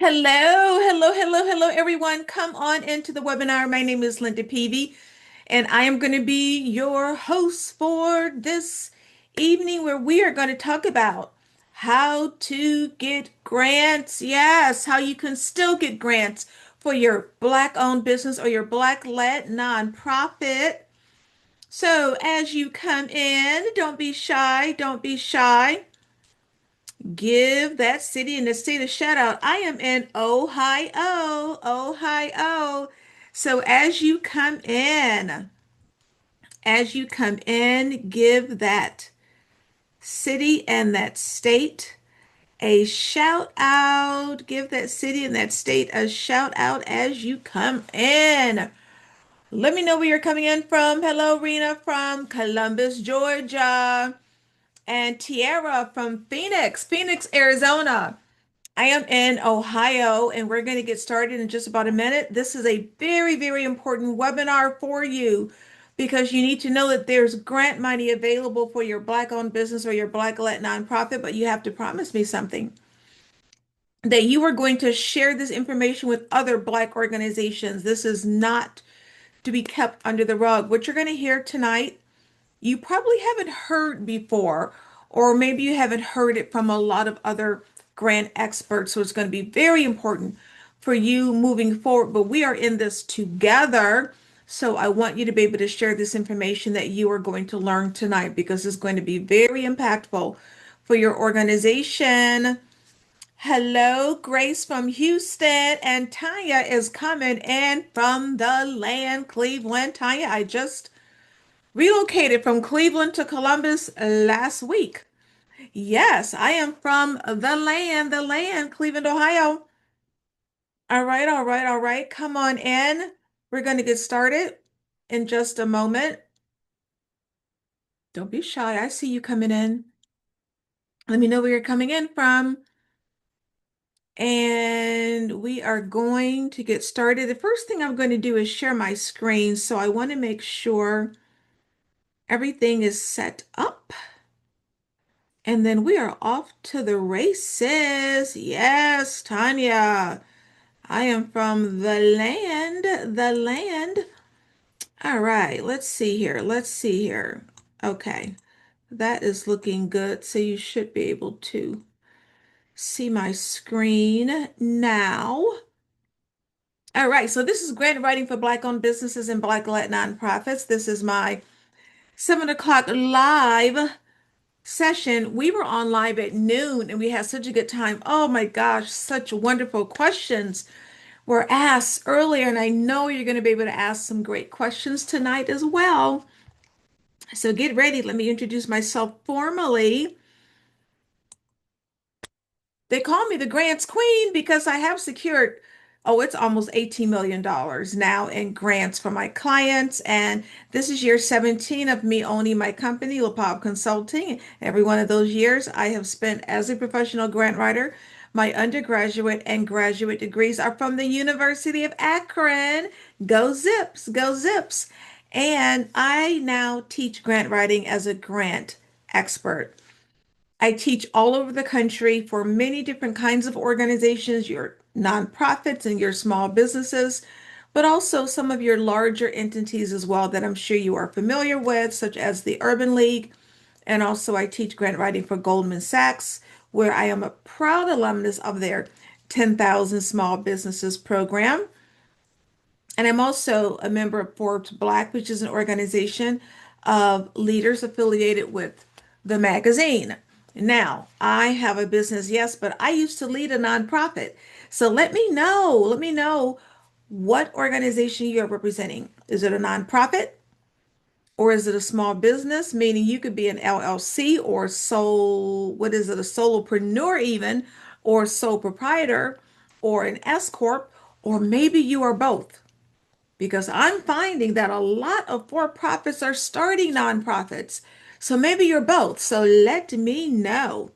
Hello, hello, hello, hello, everyone. Come on into the webinar. My name is Linda Peavy, and I am going to be your host for this evening where we are going to talk about how to get grants. Yes, how you can still get grants for your Black-owned business or your Black-led nonprofit. So as you come in, don't be shy, don't be shy. Give that city and the state a shout out. I am in Ohio, Ohio. So as you come in, give that city and that state a shout out. Give that city and that state a shout out as you come in. Let me know where you're coming in from. Hello, Rena from Columbus, Georgia, and Tiara from Phoenix, Arizona. I am in Ohio, and we're going to get started in just about a minute. This is a very, very important webinar for you because you need to know that there's grant money available for your Black-owned business or your Black-led nonprofit, but you have to promise me something that you are going to share this information with other Black organizations. This is not to be kept under the rug. What you're going to hear tonight you probably haven't heard before, or maybe you haven't heard it from a lot of other grant experts. So it's going to be very important for you moving forward. But we are in this together. So I want you to be able to share this information that you are going to learn tonight because it's going to be very impactful for your organization. Hello, Grace from Houston, and Tanya is coming in from the land, Cleveland. Tanya, I just relocated from Cleveland to Columbus last week. Yes, I am from the land, Cleveland, Ohio. All right, all right, all right. Come on in. We're going to get started in just a moment. Don't be shy. I see you coming in. Let me know where you're coming in from. And we are going to get started. The first thing I'm going to do is share my screen. So I want to make sure everything is set up. And then we are off to the races. Yes, Tanya. I am from the land, the land. All right, let's see here. Let's see here. Okay, that is looking good. So you should be able to see my screen now. All right, so this is grant writing for Black-owned businesses and Black-led nonprofits. This is my 7 o'clock live session. We were on live at noon and we had such a good time. Oh my gosh, such wonderful questions were asked earlier, and I know you're going to be able to ask some great questions tonight as well. So get ready. Let me introduce myself formally. They call me the grants queen because I have secured, oh, it's almost $18 million now in grants for my clients. And this is year 17 of me owning my company, LaPop Consulting. Every one of those years I have spent as a professional grant writer. My undergraduate and graduate degrees are from the University of Akron. Go Zips, go Zips. And I now teach grant writing as a grant expert. I teach all over the country for many different kinds of organizations, your nonprofits and your small businesses, but also some of your larger entities as well that I'm sure you are familiar with, such as the Urban League. And also, I teach grant writing for Goldman Sachs, where I am a proud alumnus of their 10,000 Small Businesses program. And I'm also a member of Forbes Black, which is an organization of leaders affiliated with the magazine. Now, I have a business, yes, but I used to lead a nonprofit. So let me know what organization you're representing. Is it a nonprofit or is it a small business? Meaning you could be an LLC or sole, what is it, a solopreneur even, or sole proprietor, or an S corp, or maybe you are both because I'm finding that a lot of for-profits are starting nonprofits. So maybe you're both. So let me know.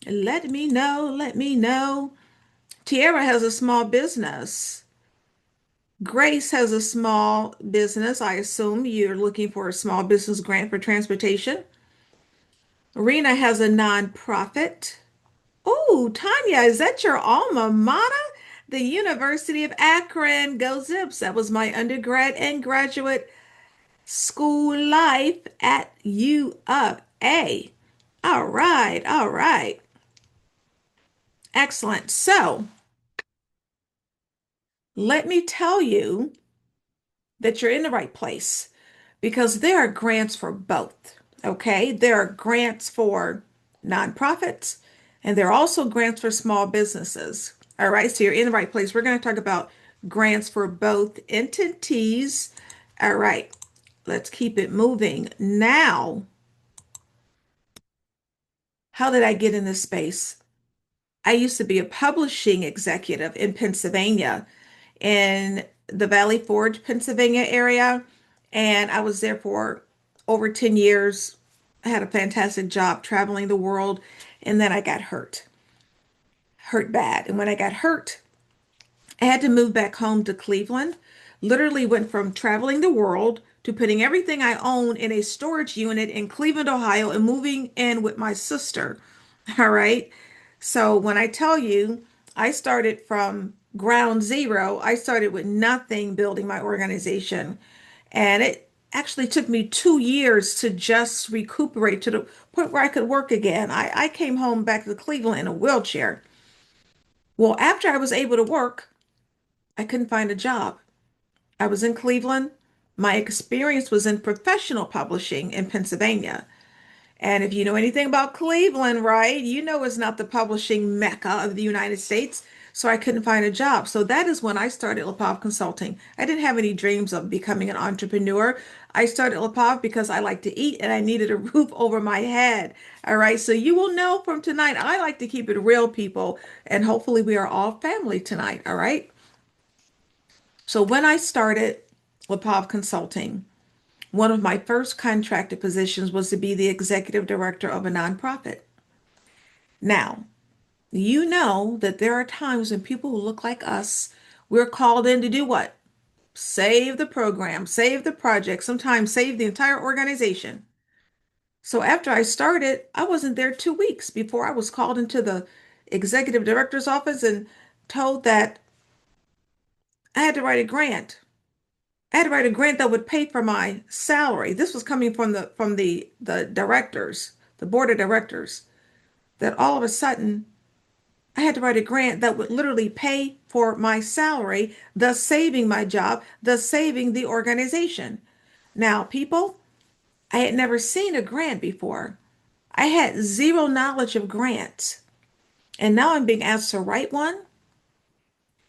Let me know. Let me know. Tiara has a small business. Grace has a small business. I assume you're looking for a small business grant for transportation. Rena has a nonprofit. Ooh, Tanya, is that your alma mater? The University of Akron. Go Zips. That was my undergrad and graduate school life at U of A. All right, all right. Excellent. So let me tell you that you're in the right place because there are grants for both. Okay. There are grants for nonprofits and there are also grants for small businesses. All right. So you're in the right place. We're going to talk about grants for both entities. All right. Let's keep it moving. Now, how did I get in this space? I used to be a publishing executive in Pennsylvania, in the Valley Forge, Pennsylvania area. And I was there for over 10 years. I had a fantastic job traveling the world. And then I got hurt bad. And when I got hurt, I had to move back home to Cleveland. Literally went from traveling the world to putting everything I own in a storage unit in Cleveland, Ohio, and moving in with my sister. All right. So when I tell you, I started from ground zero, I started with nothing building my organization. And it actually took me 2 years to just recuperate to the point where I could work again. I came home back to Cleveland in a wheelchair. Well, after I was able to work, I couldn't find a job. I was in Cleveland. My experience was in professional publishing in Pennsylvania. And if you know anything about Cleveland, right, you know it's not the publishing mecca of the United States. So I couldn't find a job. So that is when I started Lapov Consulting. I didn't have any dreams of becoming an entrepreneur. I started Lapov because I like to eat and I needed a roof over my head. All right. So you will know from tonight, I like to keep it real, people. And hopefully we are all family tonight. All right. So when I started Lapov Consulting, one of my first contracted positions was to be the executive director of a nonprofit. Now, you know that there are times when people who look like us, we're called in to do what? Save the program, save the project, sometimes save the entire organization. So after I started, I wasn't there 2 weeks before I was called into the executive director's office and told that I had to write a grant. I had to write a grant that would pay for my salary. This was coming from the directors, the board of directors, that all of a sudden I had to write a grant that would literally pay for my salary, thus saving my job, thus saving the organization. Now, people, I had never seen a grant before. I had zero knowledge of grants. And now I'm being asked to write one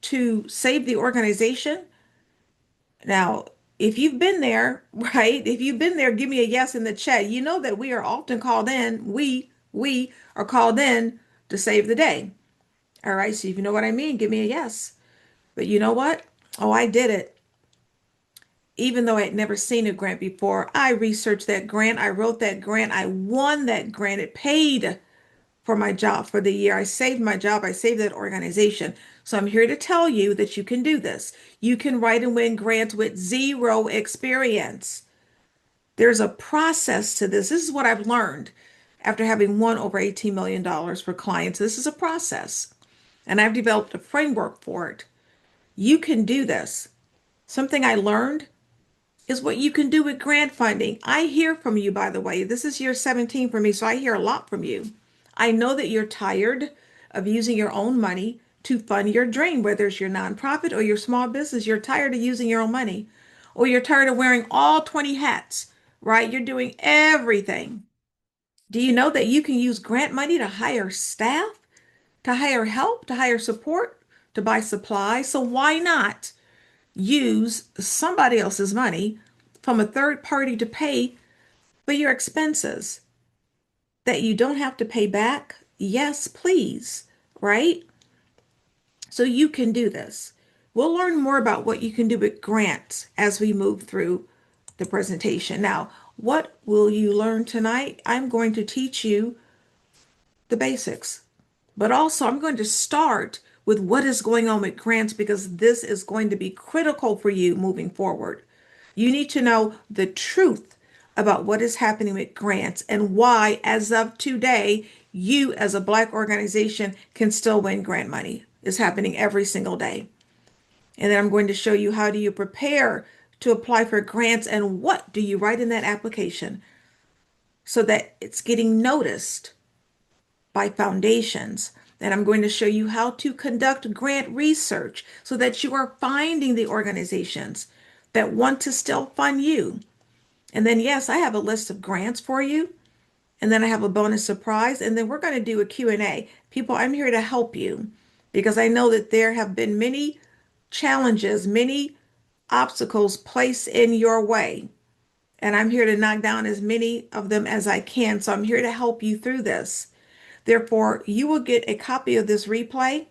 to save the organization. Now, if you've been there, right? If you've been there, give me a yes in the chat. You know that we are often called in, we are called in to save the day. All right, so if you know what I mean, give me a yes. But you know what? Oh, I did it. Even though I had never seen a grant before, I researched that grant, I wrote that grant, I won that grant. It paid for my job for the year. I saved my job, I saved that organization. So I'm here to tell you that you can do this. You can write and win grants with zero experience. There's a process to this. This is what I've learned after having won over $18 million for clients. This is a process, and I've developed a framework for it. You can do this. Something I learned is what you can do with grant funding. I hear from you, by the way. This is year 17 for me, so I hear a lot from you. I know that you're tired of using your own money to fund your dream, whether it's your nonprofit or your small business. You're tired of using your own money, or you're tired of wearing all 20 hats, right? You're doing everything. Do you know that you can use grant money to hire staff, to hire help, to hire support, to buy supplies? So why not use somebody else's money from a third party to pay for your expenses that you don't have to pay back? Yes, please, right? So you can do this. We'll learn more about what you can do with grants as we move through the presentation. Now, what will you learn tonight? I'm going to teach you the basics, but also I'm going to start with what is going on with grants because this is going to be critical for you moving forward. You need to know the truth about what is happening with grants and why, as of today, you as a Black organization can still win grant money. It's happening every single day. And then I'm going to show you how do you prepare to apply for grants and what do you write in that application so that it's getting noticed by foundations. And I'm going to show you how to conduct grant research so that you are finding the organizations that want to still fund you. And then, yes, I have a list of grants for you. And then I have a bonus surprise. And then we're going to do a Q&A. People, I'm here to help you because I know that there have been many challenges, many obstacles placed in your way. And I'm here to knock down as many of them as I can. So I'm here to help you through this. Therefore, you will get a copy of this replay.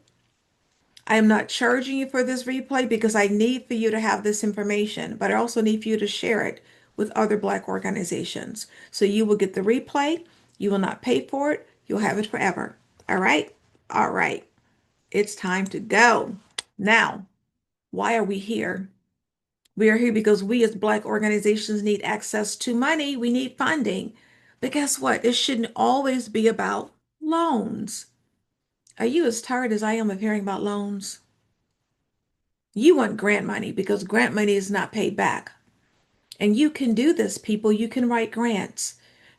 I am not charging you for this replay because I need for you to have this information, but I also need for you to share it with other Black organizations. So you will get the replay. You will not pay for it. You'll have it forever. All right? All right. It's time to go. Now, why are we here? We are here because we as Black organizations need access to money. We need funding. But guess what? It shouldn't always be about loans. Are you as tired as I am of hearing about loans? You want grant money because grant money is not paid back. And you can do this, people. You can write grants.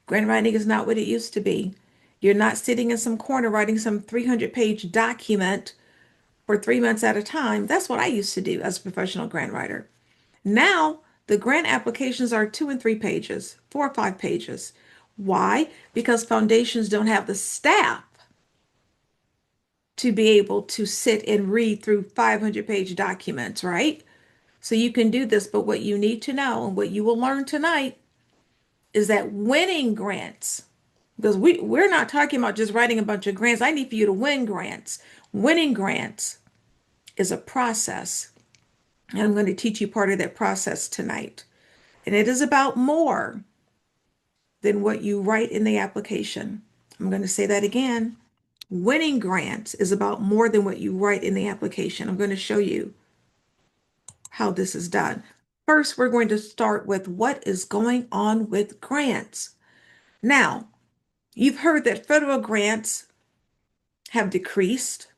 Grant writing is not what it used to be. You're not sitting in some corner writing some 300-page document for 3 months at a time. That's what I used to do as a professional grant writer. Now, the grant applications are 2 and 3 pages, 4 or 5 pages. Why? Because foundations don't have the staff to be able to sit and read through 500-page documents, right? So you can do this, but what you need to know and what you will learn tonight is that winning grants, because we're not talking about just writing a bunch of grants. I need for you to win grants. Winning grants is a process. And I'm going to teach you part of that process tonight. And it is about more than what you write in the application. I'm going to say that again. Winning grants is about more than what you write in the application. I'm going to show you how this is done. First, we're going to start with what is going on with grants. Now, you've heard that federal grants have decreased,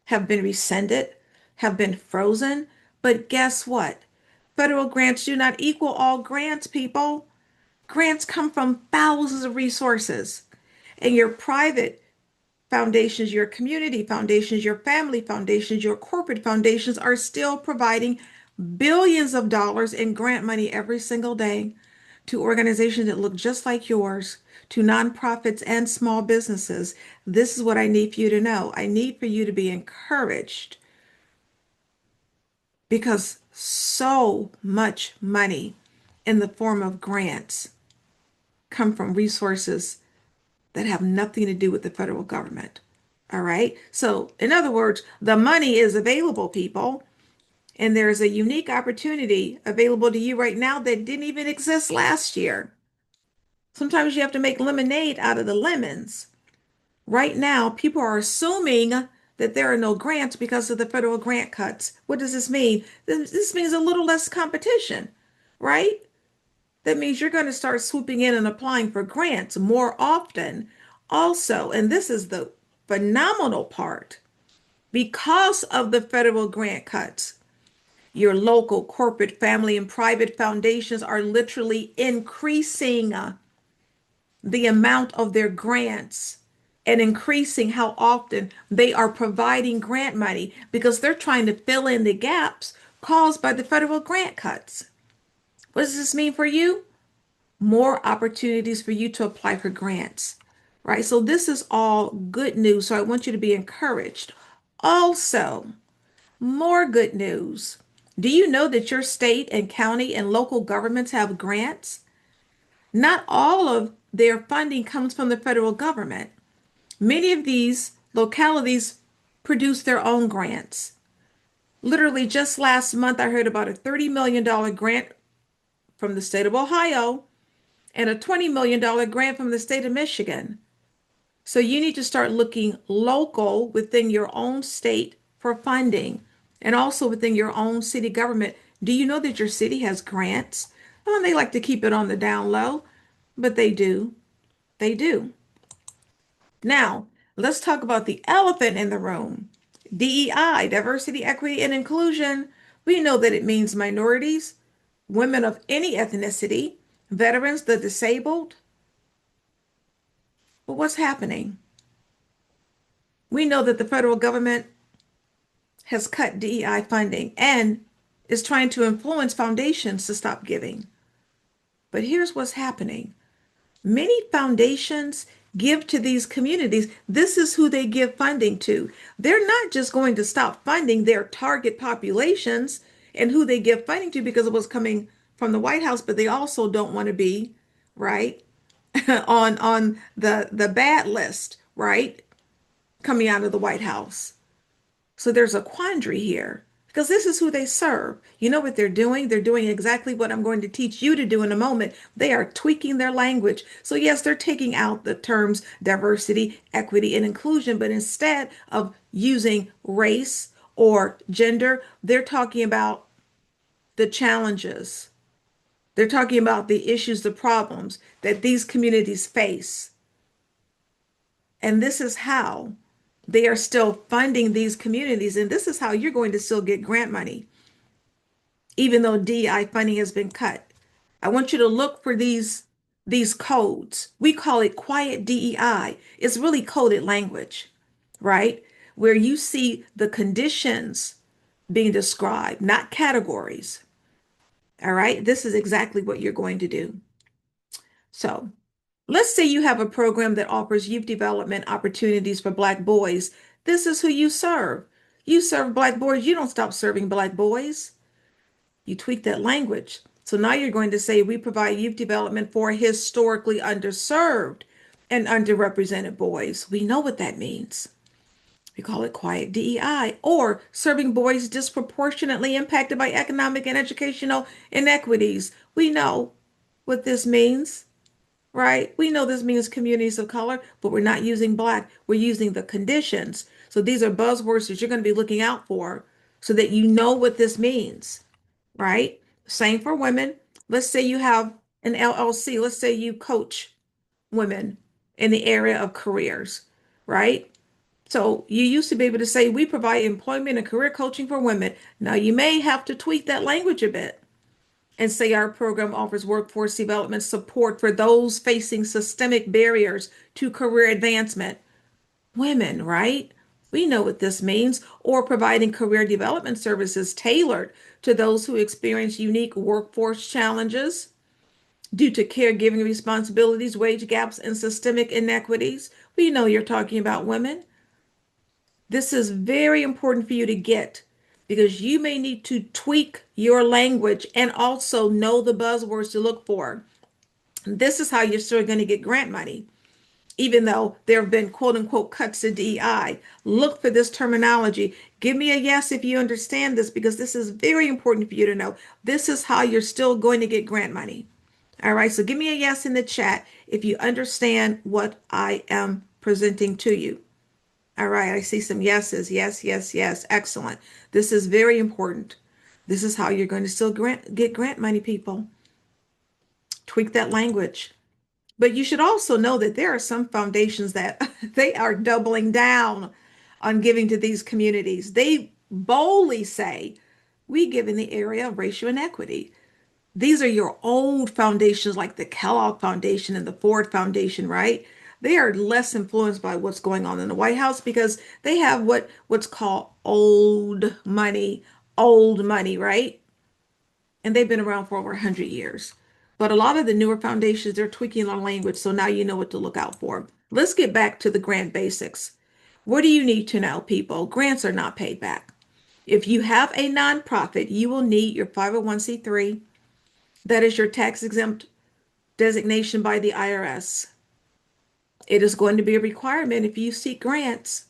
have been rescinded, have been frozen. But guess what? Federal grants do not equal all grants, people. Grants come from thousands of resources. And your private foundations, your community foundations, your family foundations, your corporate foundations are still providing billions of dollars in grant money every single day to organizations that look just like yours, to nonprofits and small businesses. This is what I need for you to know. I need for you to be encouraged because so much money in the form of grants come from resources that have nothing to do with the federal government. All right. So, in other words, the money is available, people, and there's a unique opportunity available to you right now that didn't even exist last year. Sometimes you have to make lemonade out of the lemons. Right now, people are assuming that there are no grants because of the federal grant cuts. What does this mean? This means a little less competition, right? That means you're going to start swooping in and applying for grants more often. Also, and this is the phenomenal part, because of the federal grant cuts, your local, corporate, family, and private foundations are literally increasing the amount of their grants and increasing how often they are providing grant money because they're trying to fill in the gaps caused by the federal grant cuts. What does this mean for you? More opportunities for you to apply for grants, right? So this is all good news. So I want you to be encouraged. Also, more good news. Do you know that your state and county and local governments have grants? Not all of their funding comes from the federal government. Many of these localities produce their own grants. Literally, just last month, I heard about a $30 million grant from the state of Ohio and a $20 million grant from the state of Michigan. So you need to start looking local within your own state for funding and also within your own city government. Do you know that your city has grants? Well, they like to keep it on the down low. but they do. They do. Now, let's talk about the elephant in the room. DEI, diversity, equity, and inclusion. We know that it means minorities, women of any ethnicity, veterans, the disabled. But what's happening? We know that the federal government has cut DEI funding and is trying to influence foundations to stop giving. But here's what's happening. Many foundations give to these communities. This is who they give funding to. They're not just going to stop funding their target populations and who they give funding to because it was coming from the White House, but they also don't want to be, right, on the bad list, right, coming out of the White House. So there's a quandary here because this is who they serve. You know what they're doing? They're doing exactly what I'm going to teach you to do in a moment. They are tweaking their language. So, yes, they're taking out the terms diversity, equity, and inclusion, but instead of using race or gender, they're talking about the challenges. They're talking about the issues, the problems that these communities face. And this is how they are still funding these communities. And this is how you're going to still get grant money, even though DI funding has been cut. I want you to look for these codes. We call it quiet DEI. It's really coded language, right? Where you see the conditions being described, not categories. All right. This is exactly what you're going to do. So let's say you have a program that offers youth development opportunities for Black boys. This is who you serve. You serve Black boys. You don't stop serving Black boys. You tweak that language. So now you're going to say we provide youth development for historically underserved and underrepresented boys. We know what that means. We call it quiet DEI or serving boys disproportionately impacted by economic and educational inequities. We know what this means, right? We know this means communities of color, but we're not using Black. We're using the conditions. So these are buzzwords that you're going to be looking out for so that you know what this means, right? Same for women. Let's say you have an LLC. Let's say you coach women in the area of careers, right? So you used to be able to say, we provide employment and career coaching for women. Now you may have to tweak that language a bit and say our program offers workforce development support for those facing systemic barriers to career advancement. Women, right? We know what this means. Or providing career development services tailored to those who experience unique workforce challenges due to caregiving responsibilities, wage gaps, and systemic inequities. We know you're talking about women. This is very important for you to get because you may need to tweak your language and also know the buzzwords to look for. This is how you're still going to get grant money, even though there have been quote unquote cuts to DEI. Look for this terminology. Give me a yes if you understand this because this is very important for you to know. This is how you're still going to get grant money. All right, so give me a yes in the chat if you understand what I am presenting to you. All right, I see some yeses. Yes, yes, yes. Excellent. This is very important. This is how you're going to still get grant money, people. Tweak that language. But you should also know that there are some foundations that they are doubling down on giving to these communities. They boldly say, we give in the area of racial inequity. These are your old foundations like the Kellogg Foundation and the Ford Foundation, right? They are less influenced by what's going on in the White House because they have what's called old money, right? And they've been around for over 100 years. But a lot of the newer foundations, they're tweaking our language, so now you know what to look out for. Let's get back to the grant basics. What do you need to know, people? Grants are not paid back. If you have a nonprofit, you will need your 501c3. That is your tax exempt designation by the IRS. It is going to be a requirement if you seek grants.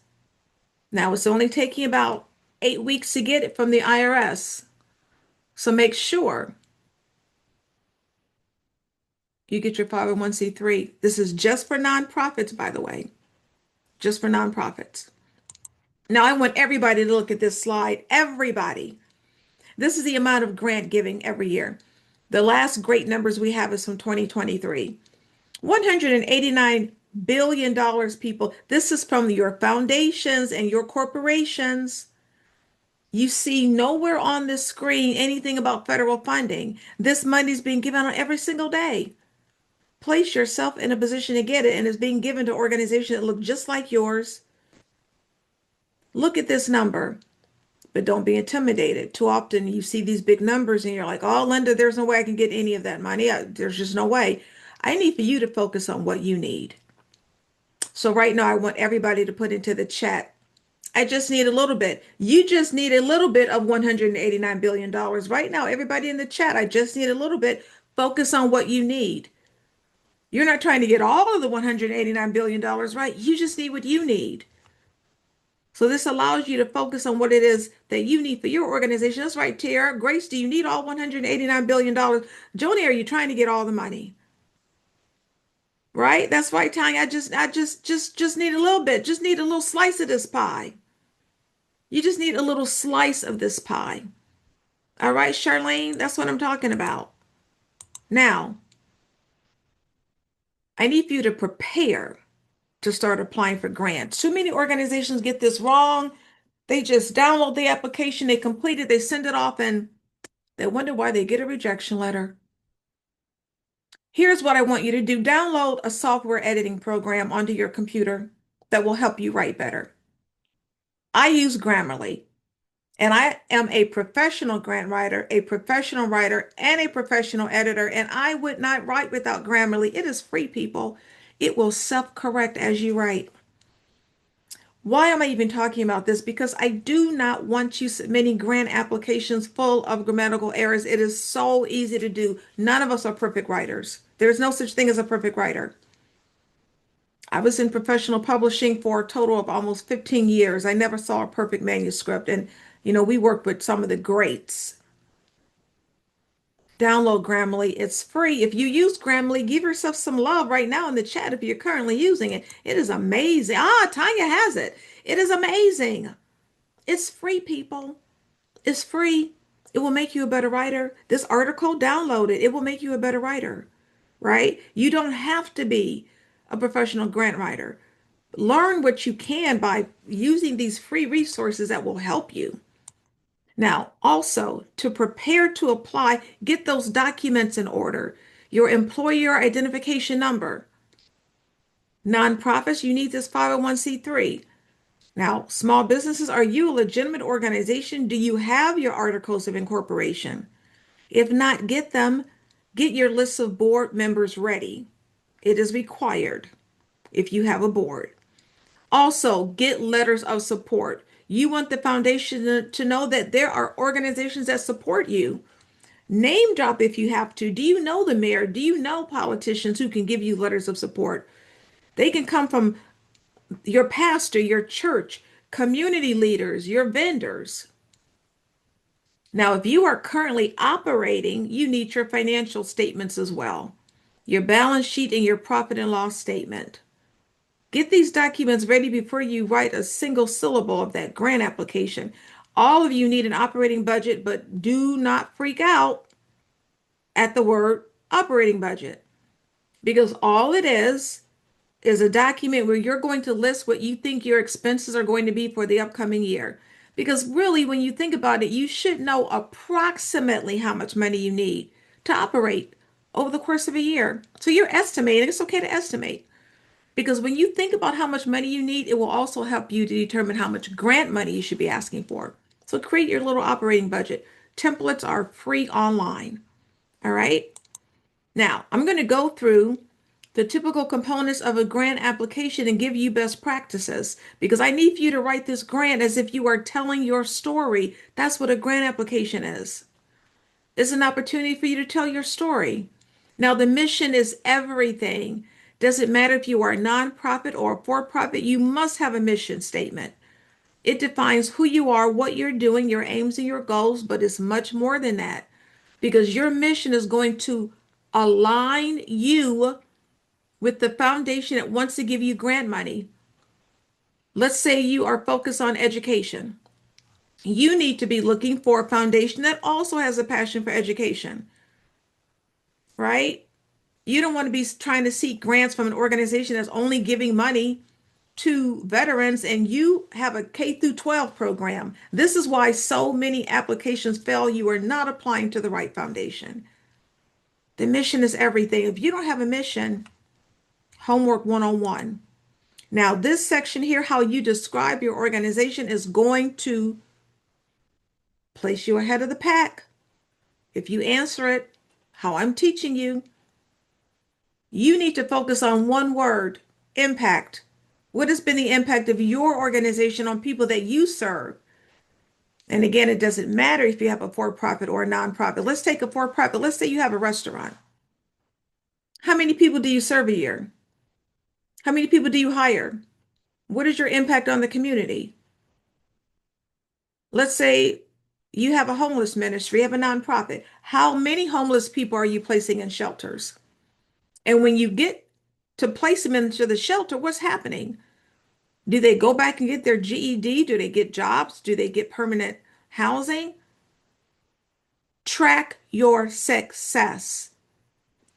Now, it's only taking about 8 weeks to get it from the IRS. So make sure you get your 501c3. This is just for nonprofits, by the way, just for nonprofits. Now, I want everybody to look at this slide. Everybody. This is the amount of grant giving every year. The last great numbers we have is from 2023. $189 billion, people. This is from your foundations and your corporations. You see nowhere on this screen anything about federal funding. This money is being given out every single day. Place yourself in a position to get it, and it's being given to organizations that look just like yours. Look at this number, but don't be intimidated. Too often you see these big numbers and you're like, oh, Linda, there's no way I can get any of that money. There's just no way. I need for you to focus on what you need. So right now, I want everybody to put into the chat, I just need a little bit. You just need a little bit of $189 billion dollars. Right now. Everybody in the chat, I just need a little bit. Focus on what you need. You're not trying to get all of the $189 billion dollars, right? You just need what you need. So this allows you to focus on what it is that you need for your organization. That's right, Tara. Grace, do you need all $189 billion dollars? Joni, are you trying to get all the money? Right? That's right, Tanya. I just need a little bit. Just need a little slice of this pie. You just need a little slice of this pie. All right, Charlene, that's what I'm talking about. Now, I need for you to prepare to start applying for grants. Too many organizations get this wrong. They just download the application, they complete it, they send it off, and they wonder why they get a rejection letter. Here's what I want you to do. Download a software editing program onto your computer that will help you write better. I use Grammarly. And I am a professional grant writer, a professional writer, and a professional editor. And I would not write without Grammarly. It is free, people. It will self-correct as you write. Why am I even talking about this? Because I do not want you submitting grant applications full of grammatical errors. It is so easy to do. None of us are perfect writers. There's no such thing as a perfect writer. I was in professional publishing for a total of almost 15 years. I never saw a perfect manuscript. And, we worked with some of the greats. Download Grammarly. It's free. If you use Grammarly, give yourself some love right now in the chat if you're currently using it. It is amazing. Tanya has it. It is amazing. It's free, people. It's free. It will make you a better writer. This article, download it. It will make you a better writer, right? You don't have to be a professional grant writer. Learn what you can by using these free resources that will help you. Now, also to prepare to apply, get those documents in order. Your employer identification number. Nonprofits, you need this 501c3. Now, small businesses, are you a legitimate organization? Do you have your articles of incorporation? If not, get them. Get your list of board members ready. It is required if you have a board. Also, get letters of support. You want the foundation to know that there are organizations that support you. Name drop if you have to. Do you know the mayor? Do you know politicians who can give you letters of support? They can come from your pastor, your church, community leaders, your vendors. Now, if you are currently operating, you need your financial statements as well, your balance sheet and your profit and loss statement. Get these documents ready before you write a single syllable of that grant application. All of you need an operating budget, but do not freak out at the word operating budget, because all it is a document where you're going to list what you think your expenses are going to be for the upcoming year. Because really, when you think about it, you should know approximately how much money you need to operate over the course of a year. So you're estimating. It's okay to estimate. Because when you think about how much money you need, it will also help you to determine how much grant money you should be asking for. So create your little operating budget. Templates are free online. All right. Now, I'm going to go through the typical components of a grant application and give you best practices, because I need for you to write this grant as if you are telling your story. That's what a grant application is. It's an opportunity for you to tell your story. Now, the mission is everything. Doesn't matter if you are a nonprofit or a for-profit, you must have a mission statement. It defines who you are, what you're doing, your aims and your goals, but it's much more than that, because your mission is going to align you with the foundation that wants to give you grant money. Let's say you are focused on education. You need to be looking for a foundation that also has a passion for education, right? You don't want to be trying to seek grants from an organization that's only giving money to veterans and you have a K through 12 program. This is why so many applications fail. You are not applying to the right foundation. The mission is everything. If you don't have a mission, homework 101. Now, this section here, how you describe your organization, is going to place you ahead of the pack. If you answer it, how I'm teaching you, you need to focus on one word: impact. What has been the impact of your organization on people that you serve? And again, it doesn't matter if you have a for-profit or a nonprofit. Let's take a for-profit. Let's say you have a restaurant. How many people do you serve a year? How many people do you hire? What is your impact on the community? Let's say you have a homeless ministry, you have a nonprofit. How many homeless people are you placing in shelters? And when you get to place them into the shelter, what's happening? Do they go back and get their GED? Do they get jobs? Do they get permanent housing? Track your success.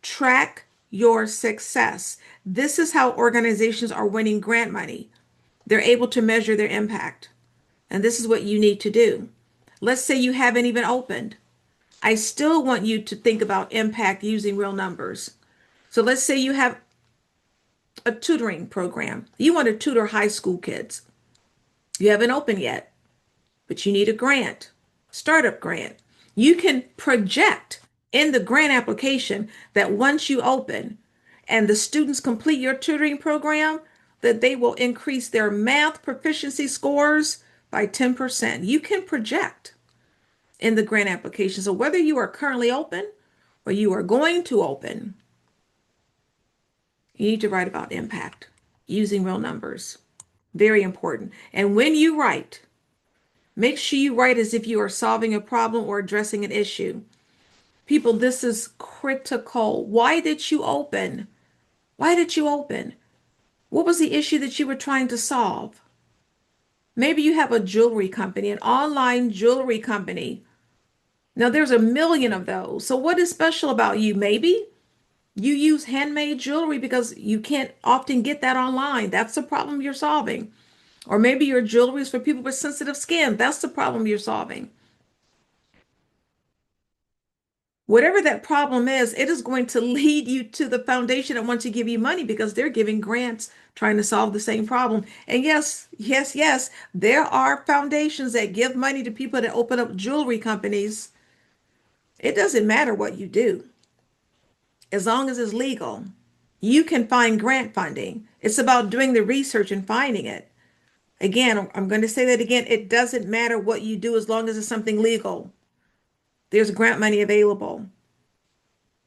Track your success. This is how organizations are winning grant money. They're able to measure their impact. And this is what you need to do. Let's say you haven't even opened. I still want you to think about impact using real numbers. So let's say you have a tutoring program. You want to tutor high school kids. You haven't opened yet, but you need a grant, startup grant. You can project in the grant application that once you open and the students complete your tutoring program, that they will increase their math proficiency scores by 10%. You can project in the grant application. So whether you are currently open or you are going to open, you need to write about impact using real numbers. Very important. And when you write, make sure you write as if you are solving a problem or addressing an issue. People, this is critical. Why did you open? Why did you open? What was the issue that you were trying to solve? Maybe you have a jewelry company, an online jewelry company. Now, there's a million of those. So what is special about you? Maybe you use handmade jewelry because you can't often get that online. That's the problem you're solving. Or maybe your jewelry is for people with sensitive skin. That's the problem you're solving. Whatever that problem is, it is going to lead you to the foundation that wants to give you money because they're giving grants trying to solve the same problem. And yes, yes, yes, there are foundations that give money to people that open up jewelry companies. It doesn't matter what you do, as long as it's legal. You can find grant funding. It's about doing the research and finding it. Again, I'm going to say that again. It doesn't matter what you do as long as it's something legal. There's grant money available.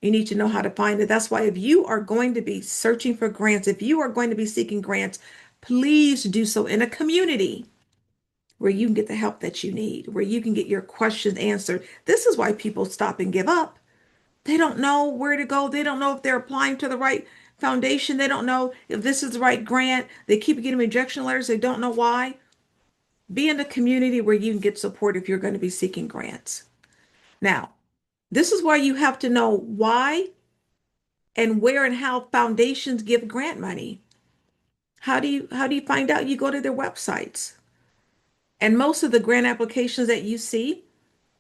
You need to know how to find it. That's why if you are going to be searching for grants, if you are going to be seeking grants, please do so in a community where you can get the help that you need, where you can get your questions answered. This is why people stop and give up. They don't know where to go. They don't know if they're applying to the right foundation. They don't know if this is the right grant. They keep getting rejection letters. They don't know why. Be in a community where you can get support if you're going to be seeking grants. Now, this is why you have to know why and where and how foundations give grant money. How do you find out? You go to their websites. And most of the grant applications that you see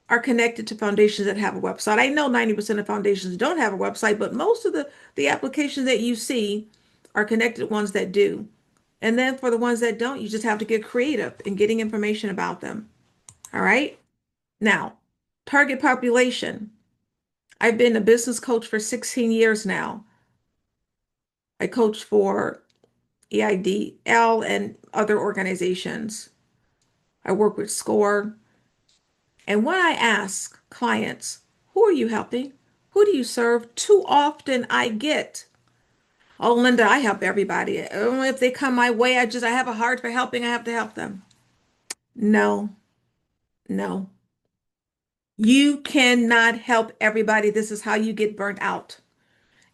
are connected to foundations that have a website. I know 90% of foundations don't have a website, but most of the applications that you see are connected to ones that do. And then for the ones that don't, you just have to get creative in getting information about them. All right. Now, target population. I've been a business coach for 16 years now. I coach for EIDL and other organizations. I work with SCORE. And when I ask clients, who are you helping? Who do you serve? Too often I get, oh, Linda, I help everybody. Oh, if they come my way, I have a heart for helping. I have to help them. No, no. You cannot help everybody. This is how you get burnt out.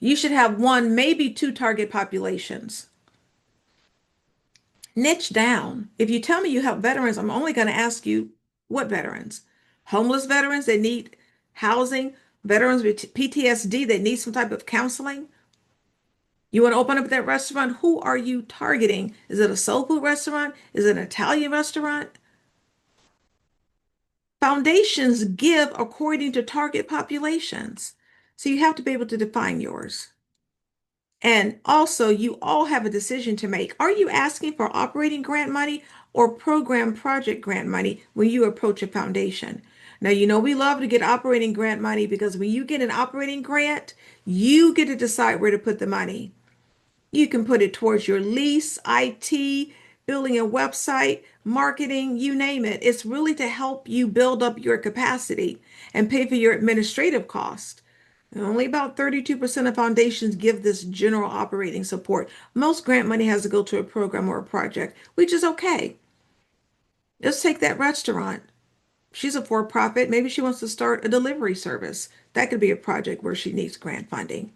You should have one, maybe two target populations. Niche down. If you tell me you help veterans, I'm only going to ask you what veterans? Homeless veterans that need housing, veterans with PTSD that need some type of counseling, You want to open up that restaurant? Who are you targeting? Is it a soul food restaurant? Is it an Italian restaurant? Foundations give according to target populations. So you have to be able to define yours. And also, you all have a decision to make. Are you asking for operating grant money or program project grant money when you approach a foundation? Now, you know we love to get operating grant money because when you get an operating grant, you get to decide where to put the money. You can put it towards your lease, IT, building a website, marketing, you name it. It's really to help you build up your capacity and pay for your administrative cost. And only about 32% of foundations give this general operating support. Most grant money has to go to a program or a project, which is okay. Let's take that restaurant. She's a for-profit. Maybe she wants to start a delivery service. That could be a project where she needs grant funding.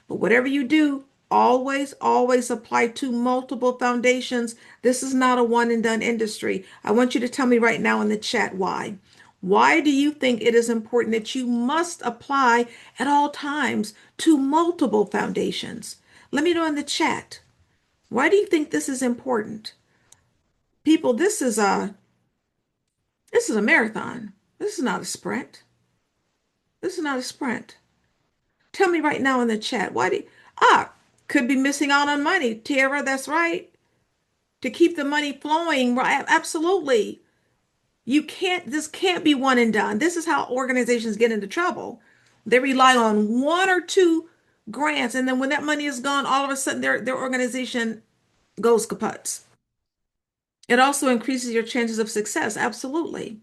But whatever you do, always apply to multiple foundations. This is not a one and done industry. I want you to tell me right now in the chat why. Why do you think it is important that you must apply at all times to multiple foundations? Let me know in the chat. Why do you think this is important? People, this is a marathon. This is not a sprint. This is not a sprint. Tell me right now in the chat. Why do you, could be missing out on money. Tara, that's right. To keep the money flowing, right? Absolutely. This can't be one and done. This is how organizations get into trouble. They rely on one or two grants, and then when that money is gone, all of a sudden their organization goes kaputs. It also increases your chances of success. Absolutely.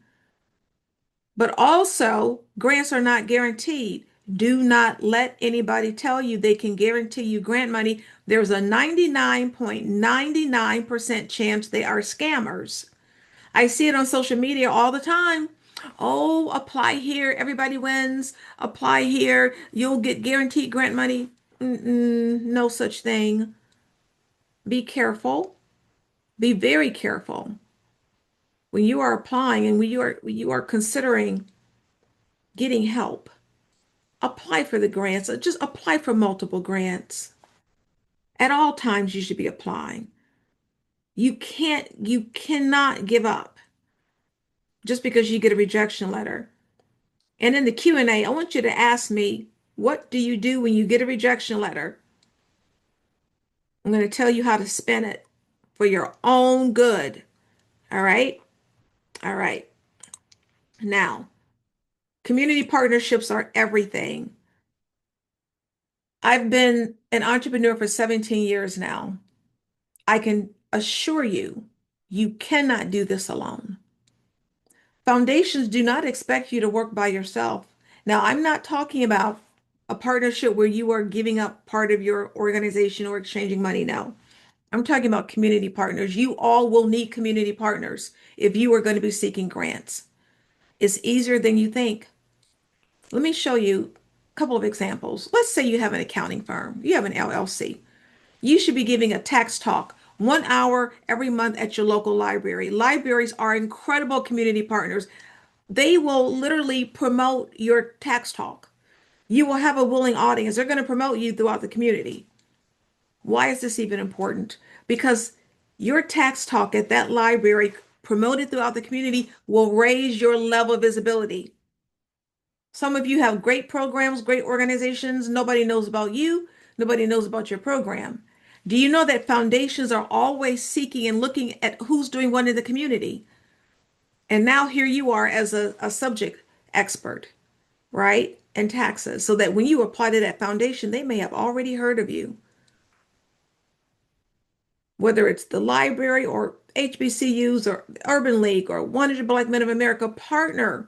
But also, grants are not guaranteed. Do not let anybody tell you they can guarantee you grant money. There's a 99.99% chance they are scammers. I see it on social media all the time. Oh, apply here, everybody wins. Apply here, you'll get guaranteed grant money. No such thing. Be careful. Be very careful when you are applying and when you are considering getting help. Apply for the grants. Just apply for multiple grants. At all times, you should be applying. You cannot give up just because you get a rejection letter. And in the Q&A, I want you to ask me, what do you do when you get a rejection letter? I'm going to tell you how to spin it for your own good. All right? All right. Now, community partnerships are everything. I've been an entrepreneur for 17 years now. I can assure you, you cannot do this alone. Foundations do not expect you to work by yourself. Now, I'm not talking about a partnership where you are giving up part of your organization or exchanging money. No, I'm talking about community partners. You all will need community partners if you are going to be seeking grants. It's easier than you think. Let me show you a couple of examples. Let's say you have an accounting firm, you have an LLC. You should be giving a tax talk 1 hour every month at your local library. Libraries are incredible community partners. They will literally promote your tax talk. You will have a willing audience. They're going to promote you throughout the community. Why is this even important? Because your tax talk at that library promoted throughout the community will raise your level of visibility. Some of you have great programs, great organizations. Nobody knows about you. Nobody knows about your program. Do you know that foundations are always seeking and looking at who's doing what in the community? And now here you are as a subject expert, right? And taxes, so that when you apply to that foundation, they may have already heard of you. Whether it's the library or HBCUs or Urban League or 100 Black Men of America, partner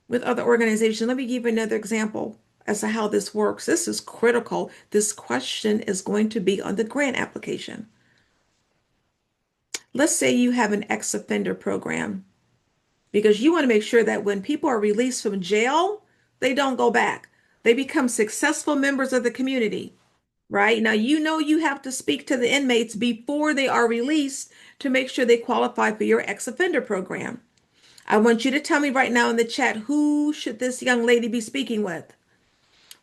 with other organizations. Let me give you another example as to how this works. This is critical. This question is going to be on the grant application. Let's say you have an ex-offender program because you want to make sure that when people are released from jail, they don't go back. They become successful members of the community, right? Now, you know you have to speak to the inmates before they are released to make sure they qualify for your ex-offender program. I want you to tell me right now in the chat, who should this young lady be speaking with?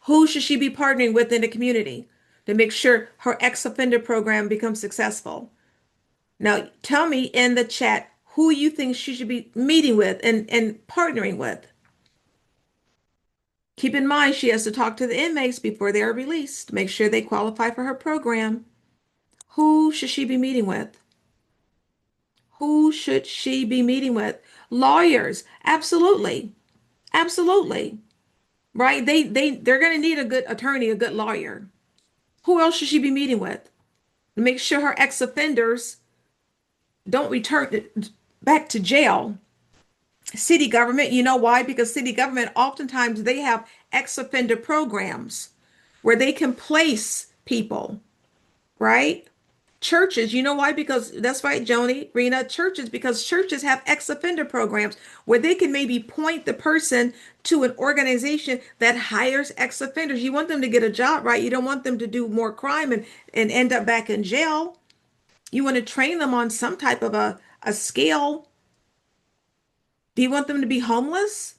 Who should she be partnering with in the community to make sure her ex-offender program becomes successful. Now, tell me in the chat who you think she should be meeting with and partnering with. Keep in mind, she has to talk to the inmates before they are released. Make sure they qualify for her program. Who should she be meeting with? Who should she be meeting with? Lawyers. Absolutely. Absolutely. Right? They're going to need a good attorney, a good lawyer. Who else should she be meeting with? Make sure her ex-offenders don't return back to jail. City government, you know why? Because city government oftentimes they have ex-offender programs where they can place people, right? Churches, you know why? Because that's right, Joni, Rena, churches, because churches have ex-offender programs where they can maybe point the person to an organization that hires ex-offenders. You want them to get a job, right? You don't want them to do more crime and end up back in jail. You want to train them on some type of a skill. Do you want them to be homeless?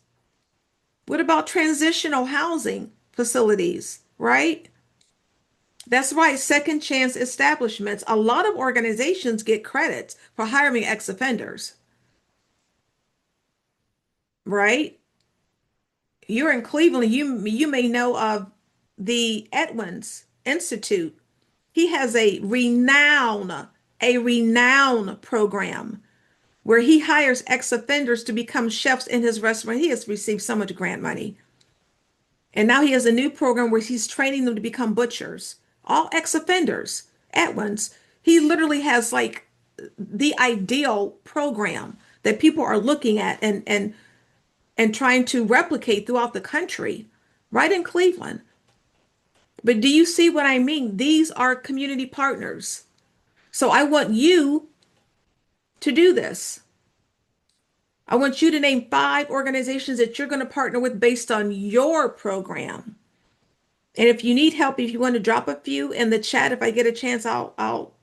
What about transitional housing facilities, right? That's right, second chance establishments. A lot of organizations get credits for hiring ex-offenders, right? You're in Cleveland, you may know of the Edwins Institute. He has a renowned program where he hires ex-offenders to become chefs in his restaurant. He has received so much grant money. And now he has a new program where he's training them to become butchers, all ex-offenders at once. He literally has like the ideal program that people are looking at and trying to replicate throughout the country, right in Cleveland. But do you see what I mean? These are community partners. So I want you to do this. I want you to name 5 organizations that you're going to partner with based on your program. And if you need help, if you want to drop a few in the chat, if I get a chance, I'll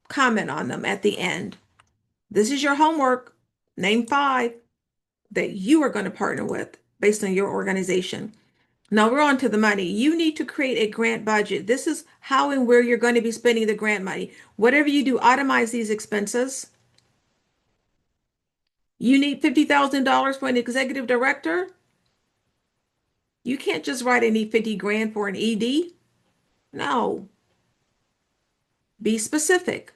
comment on them at the end. This is your homework. Name 5 that you are going to partner with based on your organization. Now we're on to the money. You need to create a grant budget. This is how and where you're going to be spending the grant money. Whatever you do, itemize these expenses. You need $50,000 for an executive director. You can't just write, I need 50 grand for an ED. No, be specific.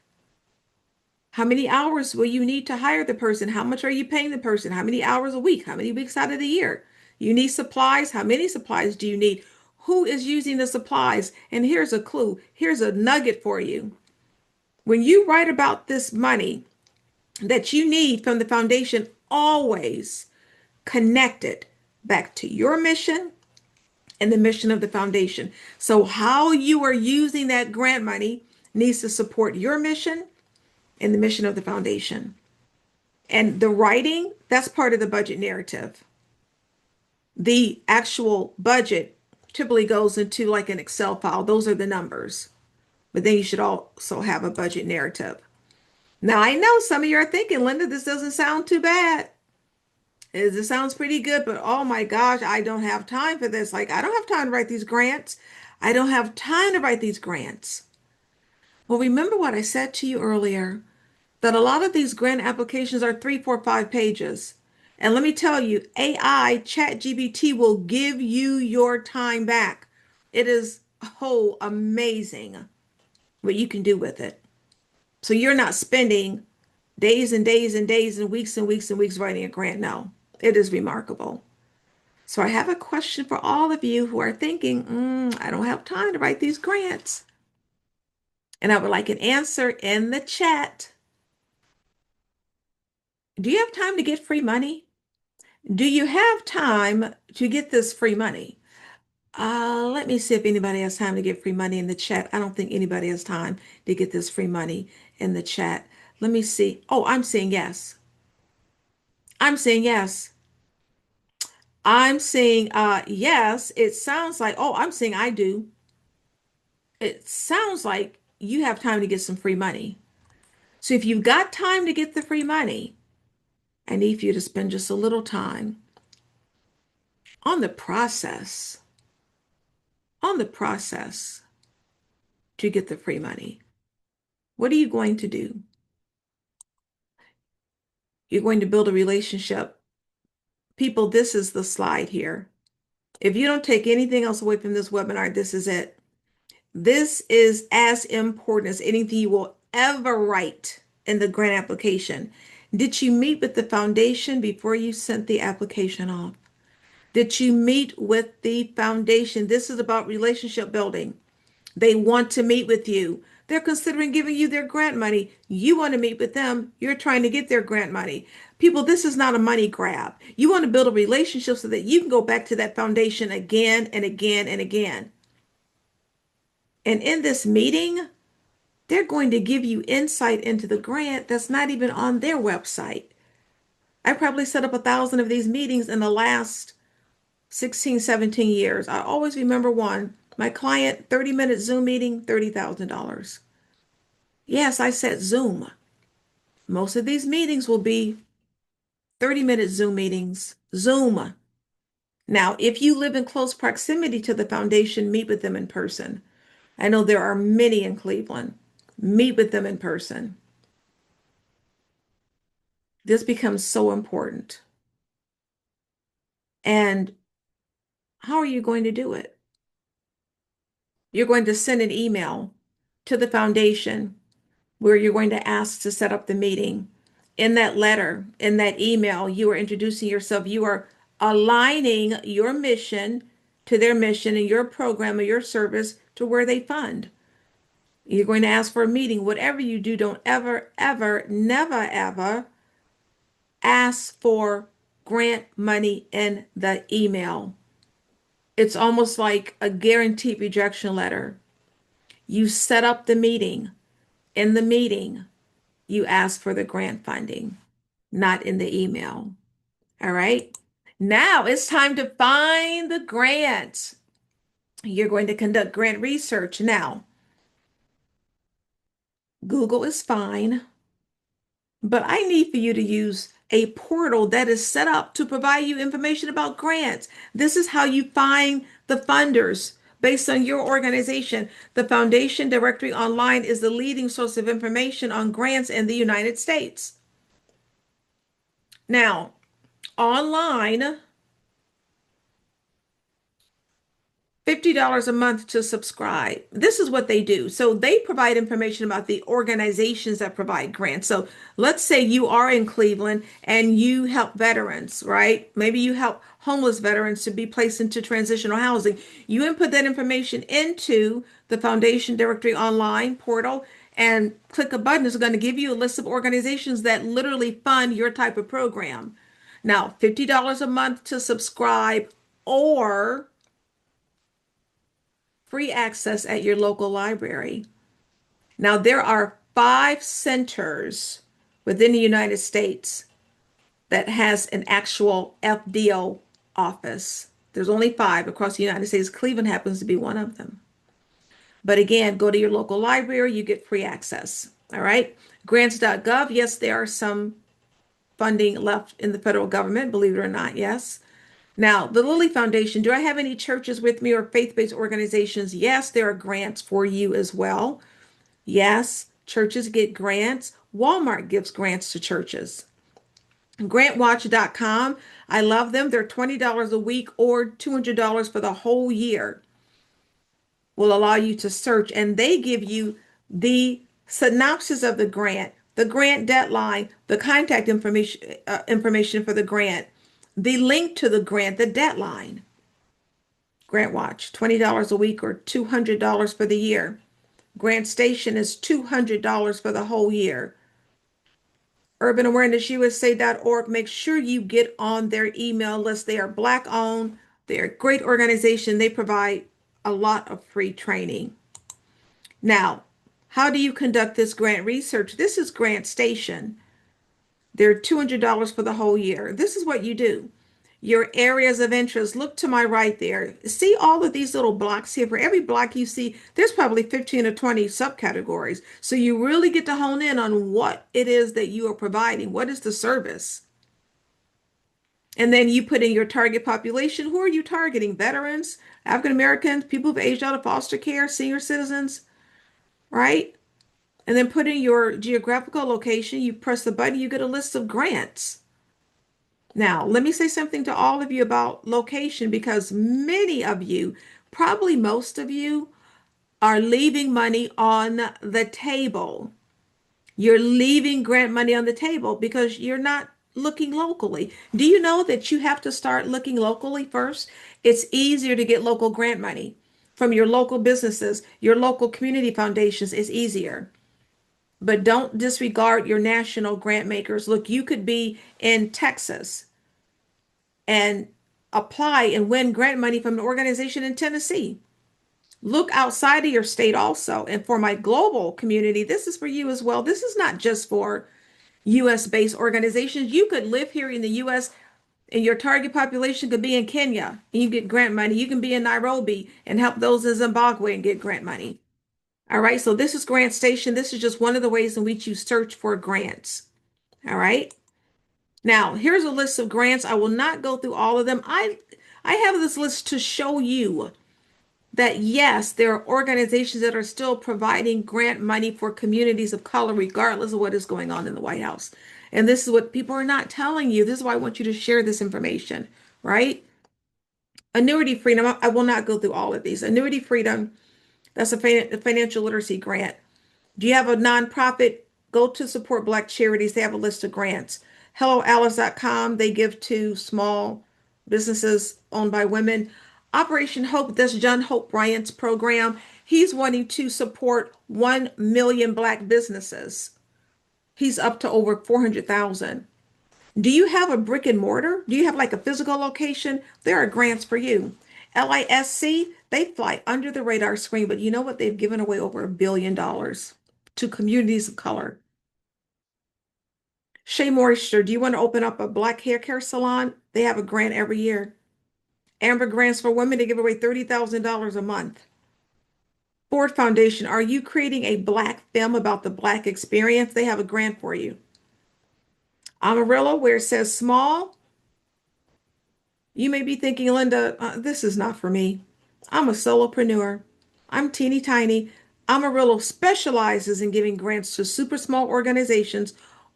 How many hours will you need to hire the person? How much are you paying the person? How many hours a week? How many weeks out of the year? You need supplies. How many supplies do you need? Who is using the supplies? And here's a clue. Here's a nugget for you. When you write about this money that you need from the foundation, always connect it back to your mission and the mission of the foundation. So how you are using that grant money needs to support your mission and the mission of the foundation. And the writing, that's part of the budget narrative. The actual budget typically goes into like an Excel file. Those are the numbers. But then you should also have a budget narrative. Now, I know some of you are thinking, Linda, this doesn't sound too bad. This sounds pretty good, but oh my gosh, I don't have time for this. Like, I don't have time to write these grants. I don't have time to write these grants. Well, remember what I said to you earlier, that a lot of these grant applications are 3, 4, 5 pages. And let me tell you, AI, ChatGPT will give you your time back. It is, oh, amazing what you can do with it. So you're not spending days and days and days and weeks and weeks and weeks writing a grant. No, it is remarkable. So I have a question for all of you who are thinking, I don't have time to write these grants. And I would like an answer in the chat. Do you have time to get free money? Do you have time to get this free money? Let me see if anybody has time to get free money in the chat. I don't think anybody has time to get this free money in the chat. Let me see. Oh, I'm saying yes. I'm saying yes. I'm saying yes. It sounds like, oh, I'm saying I do. It sounds like you have time to get some free money. So if you've got time to get the free money, I need for you to spend just a little time on the process. On the process. to get the free money. What are you going to do? You're going to build a relationship. People, this is the slide here. If you don't take anything else away from this webinar, this is it. This is as important as anything you will ever write in the grant application. Did you meet with the foundation before you sent the application off? Did you meet with the foundation? This is about relationship building. They want to meet with you. They're considering giving you their grant money. You want to meet with them. You're trying to get their grant money. People, this is not a money grab. You want to build a relationship so that you can go back to that foundation again and again and again. And in this meeting, they're going to give you insight into the grant that's not even on their website. I probably set up 1,000 of these meetings in the last 16, 17 years. I always remember one. My client, 30-minute Zoom meeting, $30,000. Yes, I said Zoom. Most of these meetings will be 30-minute Zoom meetings. Zoom. Now, if you live in close proximity to the foundation, meet with them in person. I know there are many in Cleveland. Meet with them in person. This becomes so important. And how are you going to do it? You're going to send an email to the foundation where you're going to ask to set up the meeting. In that letter, in that email, you are introducing yourself. You are aligning your mission to their mission and your program or your service to where they fund. You're going to ask for a meeting. Whatever you do, don't ever, ever, never, ever ask for grant money in the email. It's almost like a guaranteed rejection letter. You set up the meeting. In the meeting, you ask for the grant funding, not in the email. All right. Now it's time to find the grant. You're going to conduct grant research. Now, Google is fine, but I need for you to use a portal that is set up to provide you information about grants. This is how you find the funders based on your organization. The Foundation Directory Online is the leading source of information on grants in the United States. Now, online, $50 a month to subscribe. This is what they do. So they provide information about the organizations that provide grants. So let's say you are in Cleveland and you help veterans, right? Maybe you help homeless veterans to be placed into transitional housing. You input that information into the Foundation Directory Online portal and click a button. It's going to give you a list of organizations that literally fund your type of program. Now, $50 a month to subscribe or free access at your local library. Now, there are 5 centers within the United States that has an actual FDO office. There's only 5 across the United States. Cleveland happens to be one of them. But again, go to your local library, you get free access. All right. Grants.gov. Yes, there are some funding left in the federal government, believe it or not. Yes. Now, the Lilly Foundation, do I have any churches with me or faith-based organizations? Yes, there are grants for you as well. Yes, churches get grants. Walmart gives grants to churches. Grantwatch.com, I love them. They're $20 a week or $200 for the whole year. Will allow you to search, and they give you the synopsis of the grant deadline, the contact information for the grant, the link to the grant, the deadline. Grant Watch, $20 a week or $200 for the year. Grant Station is $200 for the whole year. UrbanAwarenessUSA.org. Make sure you get on their email list. They are Black owned. They're a great organization. They provide a lot of free training. Now, how do you conduct this grant research? This is Grant Station. They're $200 for the whole year. This is what you do. Your areas of interest. Look to my right there. See all of these little blocks here. For every block you see, there's probably 15 or 20 subcategories. So you really get to hone in on what it is that you are providing. What is the service? And then you put in your target population. Who are you targeting? Veterans, African Americans, people who've aged out of foster care, senior citizens. right? And then put in your geographical location. You press the button, you get a list of grants. Now, let me say something to all of you about location because many of you, probably most of you, are leaving money on the table. You're leaving grant money on the table because you're not looking locally. Do you know that you have to start looking locally first? It's easier to get local grant money from your local businesses, your local community foundations is easier. But don't disregard your national grant makers. Look, you could be in Texas and apply and win grant money from an organization in Tennessee. Look outside of your state also. And for my global community, this is for you as well. This is not just for US based organizations. You could live here in the US and your target population could be in Kenya and you get grant money. You can be in Nairobi and help those in Zimbabwe and get grant money. All right. So this is Grant Station. This is just one of the ways in which you search for grants. All right. Now, here's a list of grants. I will not go through all of them. I have this list to show you that yes, there are organizations that are still providing grant money for communities of color, regardless of what is going on in the White House. And this is what people are not telling you. This is why I want you to share this information, right? Annuity freedom. I will not go through all of these. Annuity freedom, that's a financial literacy grant. Do you have a nonprofit? Go to support Black charities. They have a list of grants. HelloAlice.com, they give to small businesses owned by women. Operation Hope, that's John Hope Bryant's program. He's wanting to support 1 million Black businesses. He's up to over 400,000. Do you have a brick and mortar? Do you have like a physical location? There are grants for you. LISC, they fly under the radar screen, but you know what? They've given away over $1 billion to communities of color. Shea Moisture, do you want to open up a Black hair care salon? They have a grant every year. Amber Grants for Women, they give away $30,000 a month. Ford Foundation, are you creating a Black film about the Black experience? They have a grant for you. Amarillo, where it says small, you may be thinking, Linda, this is not for me. I'm a solopreneur. I'm teeny tiny. Amarillo specializes in giving grants to super small organizations.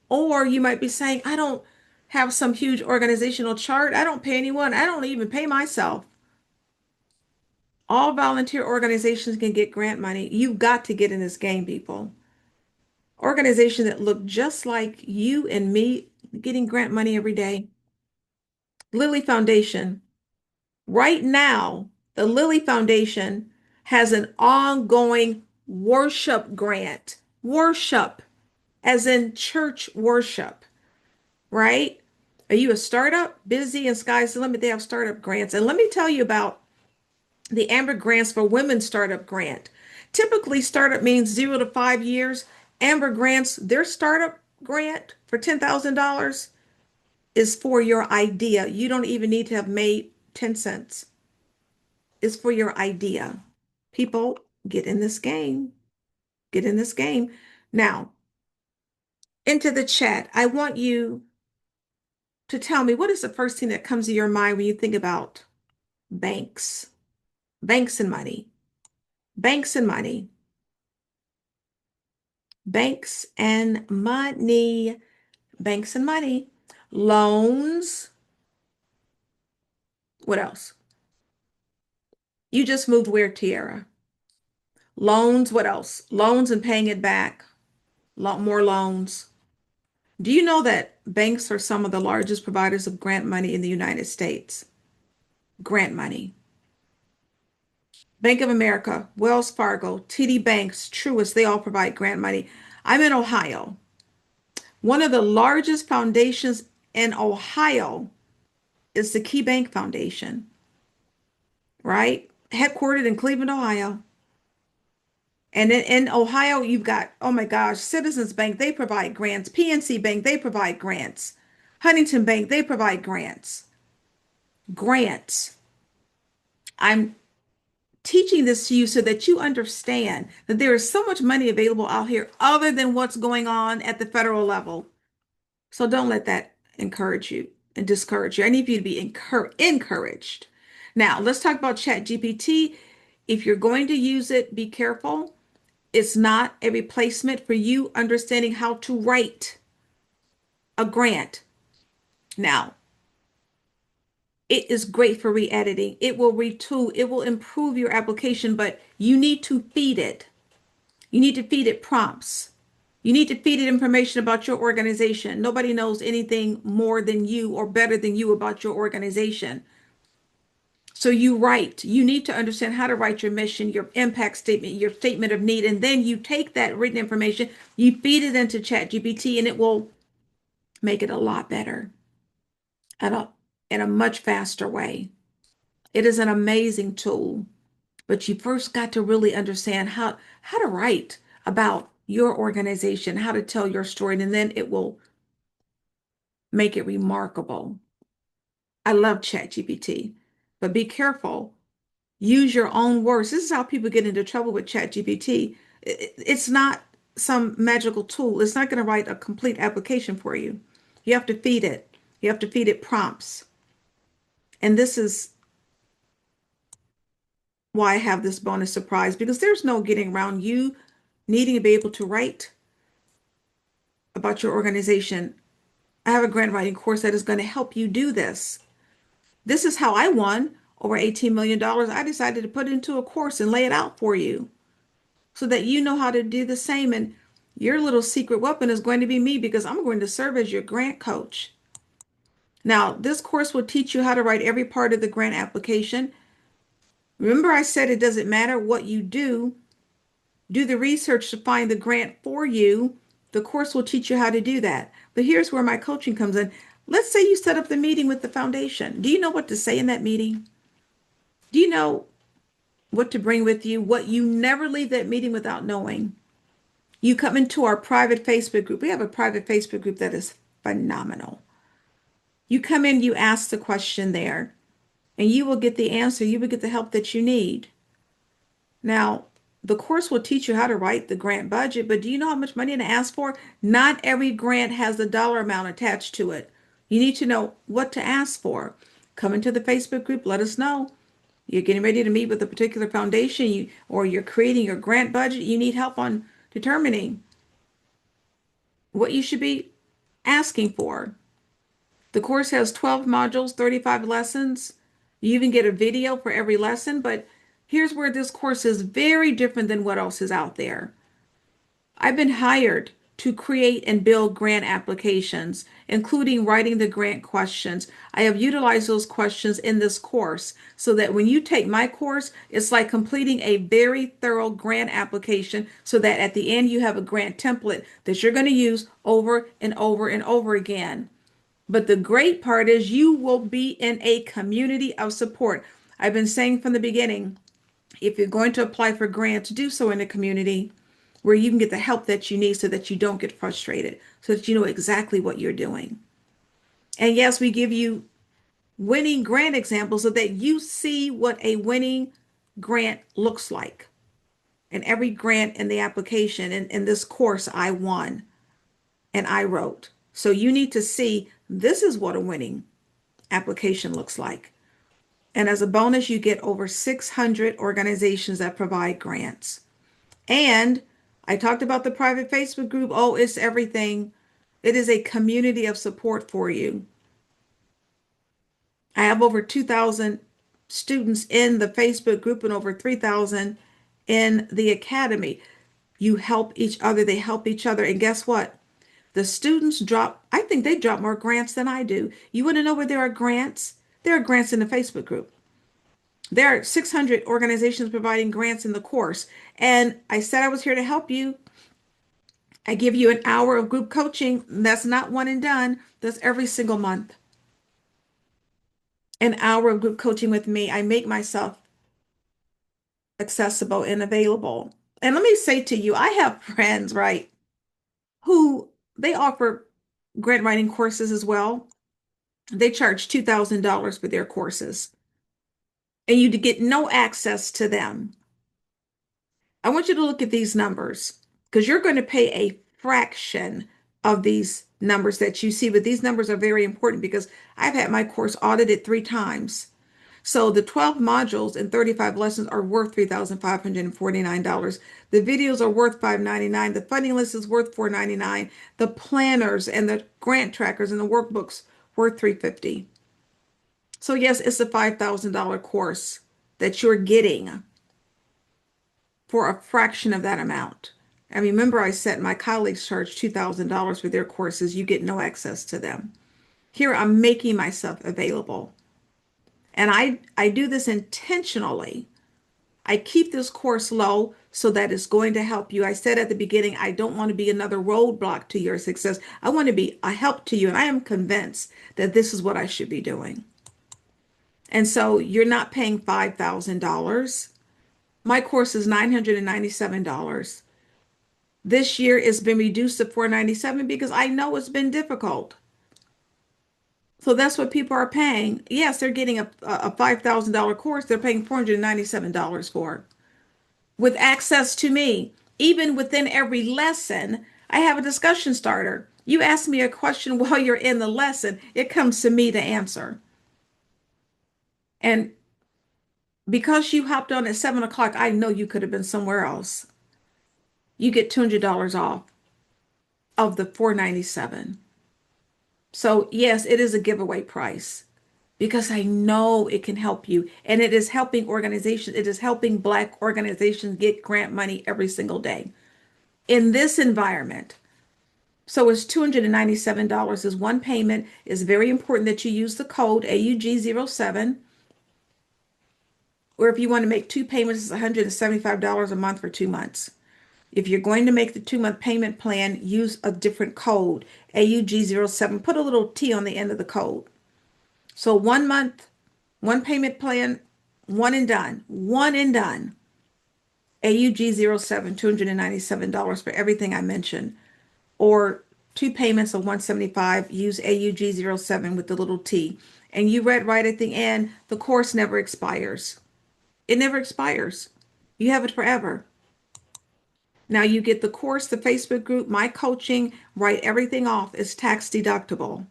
Or you might be saying, I don't have some huge organizational chart. I don't pay anyone. I don't even pay myself. All volunteer organizations can get grant money. You've got to get in this game, people. Organizations that look just like you and me getting grant money every day. Lilly Foundation. Right now, the Lilly Foundation has an ongoing worship grant. Worship, as in church worship, right? Are you a startup? Busy and Sky's the limit. They have startup grants. And let me tell you about the Amber Grants for Women Startup Grant. Typically, startup means 0 to 5 years. Amber Grants, their startup grant for $10,000 is for your idea. You don't even need to have made 10 cents. It's for your idea. People, get in this game. Get in this game. Now, into the chat, I want you to tell me what is the first thing that comes to your mind when you think about banks, banks and money, banks and money, banks and money, banks and money, loans. What else? You just moved where, Tiara? Loans. What else? Loans and paying it back. More loans. Do you know that banks are some of the largest providers of grant money in the United States? Grant money. Bank of America, Wells Fargo, TD Banks, Truist, they all provide grant money. I'm in Ohio. One of the largest foundations in Ohio is the Key Bank Foundation, right? Headquartered in Cleveland, Ohio. And in Ohio, you've got, oh my gosh, Citizens Bank, they provide grants. PNC Bank, they provide grants. Huntington Bank, they provide grants. Grants. I'm teaching this to you so that you understand that there is so much money available out here other than what's going on at the federal level. So don't let that encourage you and discourage you. I need you to be encouraged. Now, let's talk about Chat GPT. If you're going to use it, be careful. It's not a replacement for you understanding how to write a grant. Now, it is great for re-editing. It will retool, it will improve your application, but you need to feed it. You need to feed it prompts. You need to feed it information about your organization. Nobody knows anything more than you or better than you about your organization. So you write, you need to understand how to write your mission, your impact statement, your statement of need, and then you take that written information, you feed it into ChatGPT, and it will make it a lot better at a, in a much faster way. It is an amazing tool, but you first got to really understand how to write about your organization, how to tell your story, and then it will make it remarkable. I love ChatGPT, but be careful. Use your own words. This is how people get into trouble with ChatGPT. It's not some magical tool. It's not going to write a complete application for you. You have to feed it. You have to feed it prompts. And this is why I have this bonus surprise, because there's no getting around you needing to be able to write about your organization. I have a grant writing course that is going to help you do this. This is how I won over $18 million. I decided to put it into a course and lay it out for you so that you know how to do the same. And your little secret weapon is going to be me, because I'm going to serve as your grant coach. Now, this course will teach you how to write every part of the grant application. Remember, I said it doesn't matter what you do the research to find the grant for you. The course will teach you how to do that. But here's where my coaching comes in. Let's say you set up the meeting with the foundation. Do you know what to say in that meeting? Do you know what to bring with you? What you never leave that meeting without knowing. You come into our private Facebook group. We have a private Facebook group that is phenomenal. You come in, you ask the question there, and you will get the answer. You will get the help that you need. Now, the course will teach you how to write the grant budget, but do you know how much money to ask for? Not every grant has the dollar amount attached to it. You need to know what to ask for. Come into the Facebook group, let us know. You're getting ready to meet with a particular foundation, or you're creating your grant budget. You need help on determining what you should be asking for. The course has 12 modules, 35 lessons. You even get a video for every lesson, but here's where this course is very different than what else is out there. I've been hired to create and build grant applications, including writing the grant questions. I have utilized those questions in this course so that when you take my course, it's like completing a very thorough grant application so that at the end you have a grant template that you're going to use over and over and over again. But the great part is you will be in a community of support. I've been saying from the beginning, if you're going to apply for grants, do so in a community where you can get the help that you need so that you don't get frustrated, so that you know exactly what you're doing. And yes, we give you winning grant examples so that you see what a winning grant looks like. And every grant in the application in this course, I won and I wrote. So you need to see this is what a winning application looks like. And as a bonus, you get over 600 organizations that provide grants. And I talked about the private Facebook group. Oh, it's everything. It is a community of support for you. I have over 2,000 students in the Facebook group and over 3,000 in the academy. You help each other, they help each other. And guess what? The students drop, I think they drop more grants than I do. You want to know where there are grants? There are grants in the Facebook group. There are 600 organizations providing grants in the course. And I said I was here to help you. I give you an hour of group coaching. That's not one and done. That's every single month. An hour of group coaching with me. I make myself accessible and available. And let me say to you, I have friends, right, who they offer grant writing courses as well. They charge $2,000 for their courses, and you get no access to them. I want you to look at these numbers because you're going to pay a fraction of these numbers that you see, but these numbers are very important because I've had my course audited 3 times. So the 12 modules and 35 lessons are worth $3,549. The videos are worth $599. The funding list is worth $499. The planners and the grant trackers and the workbooks worth $350. So yes, it's a $5,000 course that you're getting for a fraction of that amount. And remember, I said my colleagues charge $2,000 for their courses. You get no access to them. Here, I'm making myself available. And I do this intentionally. I keep this course low so that it's going to help you. I said at the beginning, I don't want to be another roadblock to your success. I want to be a help to you. And I am convinced that this is what I should be doing. And so you're not paying $5,000. My course is $997. This year it's been reduced to $497 because I know it's been difficult. So that's what people are paying. Yes, they're getting a $5,000 course. They're paying $497 for with access to me. Even within every lesson, I have a discussion starter. You ask me a question while you're in the lesson, it comes to me to answer. And because you hopped on at 7 o'clock, I know you could have been somewhere else. You get $200 off of the $497. So yes, it is a giveaway price because I know it can help you. And it is helping organizations. It is helping Black organizations get grant money every single day in this environment. So it's $297 is one payment. It's very important that you use the code AUG07. Or if you want to make two payments, it's $175 a month for 2 months. If you're going to make the 2 month payment plan, use a different code, AUG07. Put a little T on the end of the code. So 1 month, one payment plan, one and done. One and done. AUG07, $297 for everything I mentioned. Or two payments of 175, use AUG07 with the little T. And you read right at the end, the course never expires. It never expires. You have it forever. Now you get the course, the Facebook group, my coaching, write everything off is tax deductible.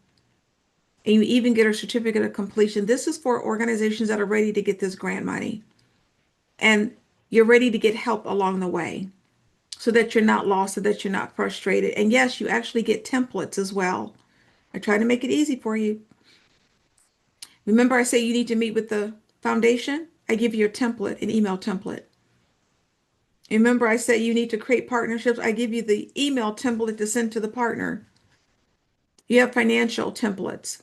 And you even get a certificate of completion. This is for organizations that are ready to get this grant money. And you're ready to get help along the way so that you're not lost, so that you're not frustrated. And yes, you actually get templates as well. I try to make it easy for you. Remember, I say you need to meet with the foundation? I give you a template, an email template. Remember, I said you need to create partnerships. I give you the email template to send to the partner. You have financial templates.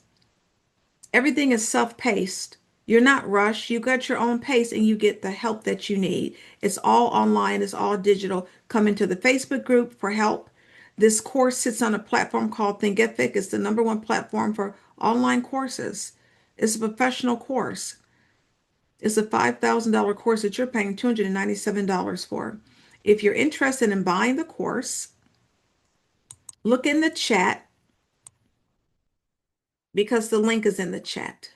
Everything is self-paced. You're not rushed. You got your own pace and you get the help that you need. It's all online. It's all digital. Come into the Facebook group for help. This course sits on a platform called Thinkific. It's the #1 platform for online courses. It's a professional course. It's a $5,000 course that you're paying $297 for. If you're interested in buying the course, look in the chat because the link is in the chat.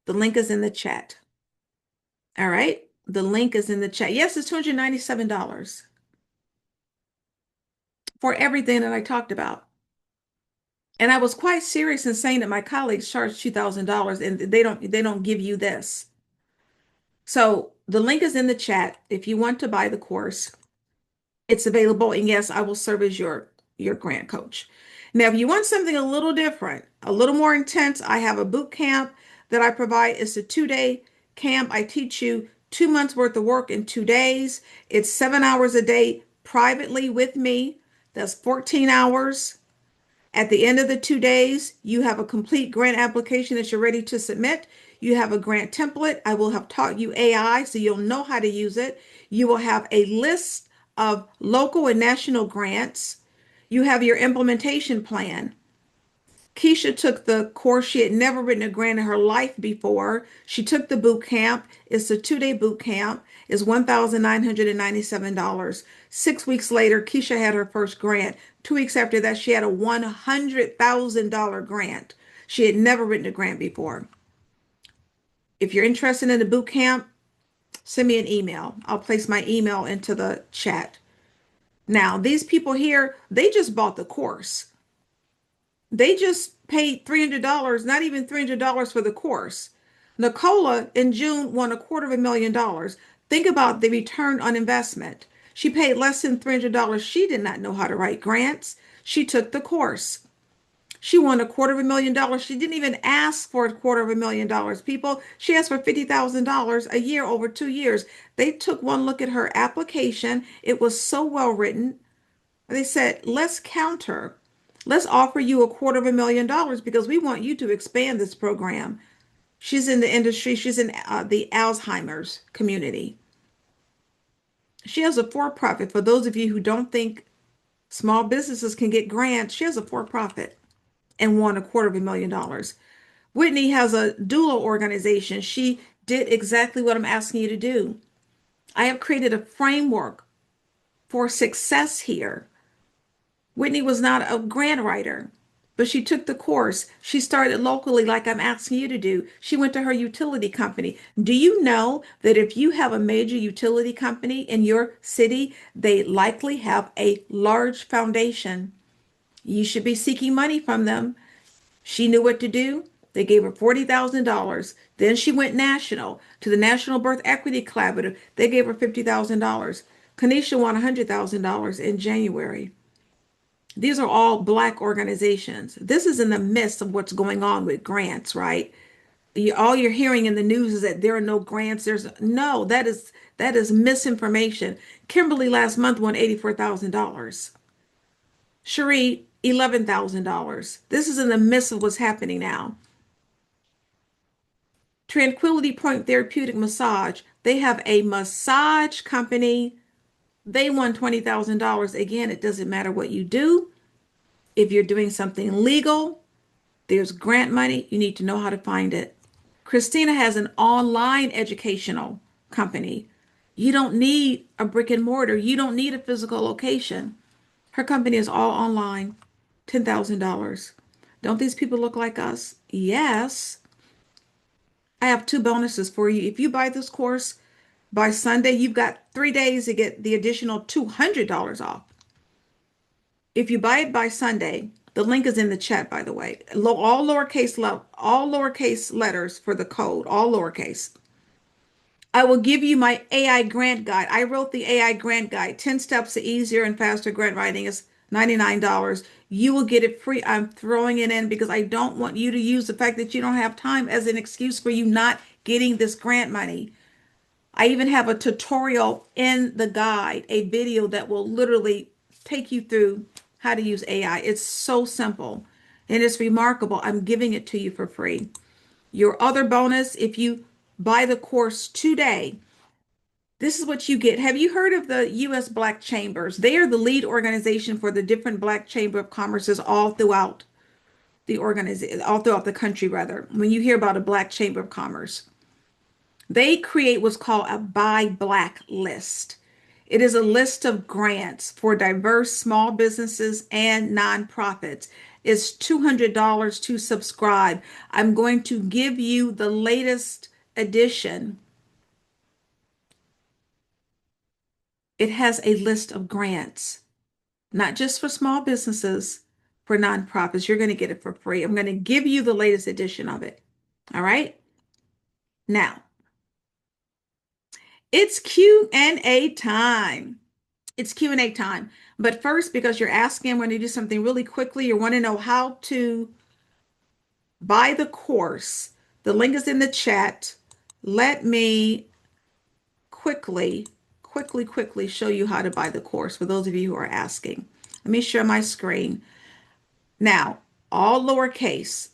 The link is in the chat. All right. The link is in the chat. Yes, it's $297 for everything that I talked about. And I was quite serious in saying that my colleagues charge $2,000 and they don't give you this. So the link is in the chat. If you want to buy the course, it's available. And yes, I will serve as your grant coach. Now, if you want something a little different, a little more intense, I have a boot camp that I provide. It's a 2-day camp. I teach you 2 months worth of work in 2 days. It's 7 hours a day privately with me. That's 14 hours. At the end of the 2 days, you have a complete grant application that you're ready to submit. You have a grant template. I will have taught you AI so you'll know how to use it. You will have a list of local and national grants. You have your implementation plan. Keisha took the course. She had never written a grant in her life before. She took the boot camp. It's a 2-day boot camp. It's $1,997. 6 weeks later, Keisha had her first grant. 2 weeks after that, she had a $100,000 grant. She had never written a grant before. If you're interested in the boot camp, send me an email. I'll place my email into the chat. Now, these people here, they just bought the course. They just paid $300, not even $300 for the course. Nicola in June won $250,000. Think about the return on investment. She paid less than $300. She did not know how to write grants. She took the course. She won $250,000. She didn't even ask for $250,000. People, she asked for $50,000 a year over 2 years. They took one look at her application. It was so well written. They said, let's counter. Let's offer you $250,000 because we want you to expand this program. She's in the industry. She's in the Alzheimer's community. She has a for-profit. For those of you who don't think small businesses can get grants, she has a for-profit and won $250,000. Whitney has a doula organization. She did exactly what I'm asking you to do. I have created a framework for success here. Whitney was not a grant writer, but she took the course. She started locally, like I'm asking you to do. She went to her utility company. Do you know that if you have a major utility company in your city, they likely have a large foundation? You should be seeking money from them. She knew what to do. They gave her $40,000. Then she went national to the National Birth Equity Collaborative. They gave her $50,000. Kanisha won $100,000 in January. These are all Black organizations. This is in the midst of what's going on with grants, right? All you're hearing in the news is that there are no grants. There's no, that is misinformation. Kimberly last month won $84,000. Cherie, $11,000. This is in the midst of what's happening now. Tranquility Point Therapeutic Massage. They have a massage company. They won $20,000. Again, it doesn't matter what you do. If you're doing something legal, there's grant money. You need to know how to find it. Christina has an online educational company. You don't need a brick and mortar. You don't need a physical location. Her company is all online. $10,000. Don't these people look like us? Yes. I have two bonuses for you. If you buy this course by Sunday, you've got 3 days to get the additional $200 off. If you buy it by Sunday, the link is in the chat, by the way. All lowercase letters for the code, all lowercase. I will give you my AI grant guide. I wrote the AI grant guide, 10 steps to easier and faster grant writing is $99. You will get it free. I'm throwing it in because I don't want you to use the fact that you don't have time as an excuse for you not getting this grant money. I even have a tutorial in the guide, a video that will literally take you through how to use AI. It's so simple and it's remarkable. I'm giving it to you for free. Your other bonus, if you buy the course today, this is what you get. Have you heard of the U.S. Black Chambers? They are the lead organization for the different Black Chamber of Commerces all throughout all throughout the country, rather. When you hear about a Black Chamber of Commerce, they create what's called a Buy Black list. It is a list of grants for diverse small businesses and nonprofits. It's $200 to subscribe. I'm going to give you the latest edition. It has a list of grants, not just for small businesses, for nonprofits. You're going to get it for free. I'm going to give you the latest edition of it. All right. Now, it's Q&A time. It's Q&A time. But first, because you're asking, I'm going to do something really quickly. You want to know how to buy the course. The link is in the chat. Let me quickly show you how to buy the course for those of you who are asking. Let me share my screen. Now, all lowercase.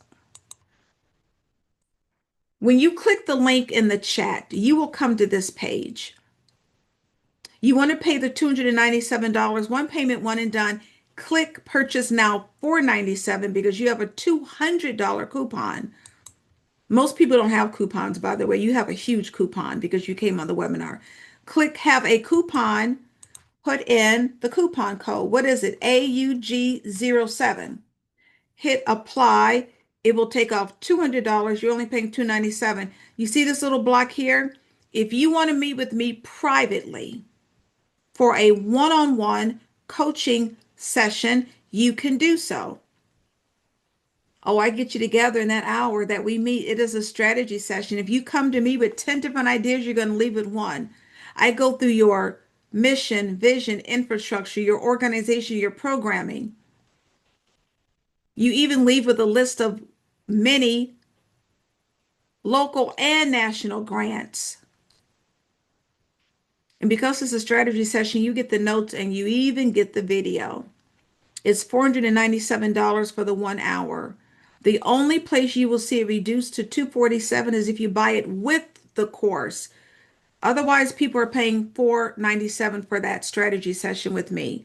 When you click the link in the chat, you will come to this page. You want to pay the $297, one payment, one and done. Click purchase now $497 because you have a $200 coupon. Most people don't have coupons, by the way. You have a huge coupon because you came on the webinar. Click have a coupon, put in the coupon code. What is it? AUG07. Hit apply. It will take off $200. You're only paying $297. You see this little block here? If you want to meet with me privately for a one-on-one coaching session, you can do so. Oh, I get you together in that hour that we meet. It is a strategy session. If you come to me with 10 different ideas, you're going to leave with one. I go through your mission, vision, infrastructure, your organization, your programming. You even leave with a list of many local and national grants. And because it's a strategy session, you get the notes and you even get the video. It's $497 for the 1 hour. The only place you will see it reduced to $247 is if you buy it with the course. Otherwise, people are paying $497 for that strategy session with me.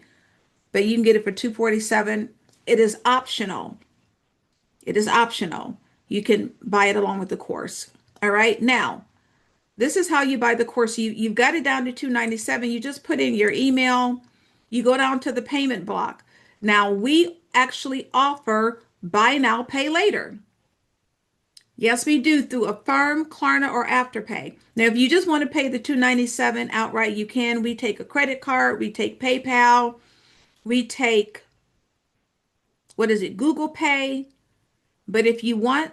But you can get it for $247. It is optional. It is optional. You can buy it along with the course. All right. Now, this is how you buy the course. You've got it down to $297. You just put in your email. You go down to the payment block. Now, we actually offer buy now, pay later. Yes, we do through Affirm, Klarna, or Afterpay. Now, if you just want to pay the $297 outright, you can. We take a credit card, we take PayPal, we take, what is it, Google Pay. But if you want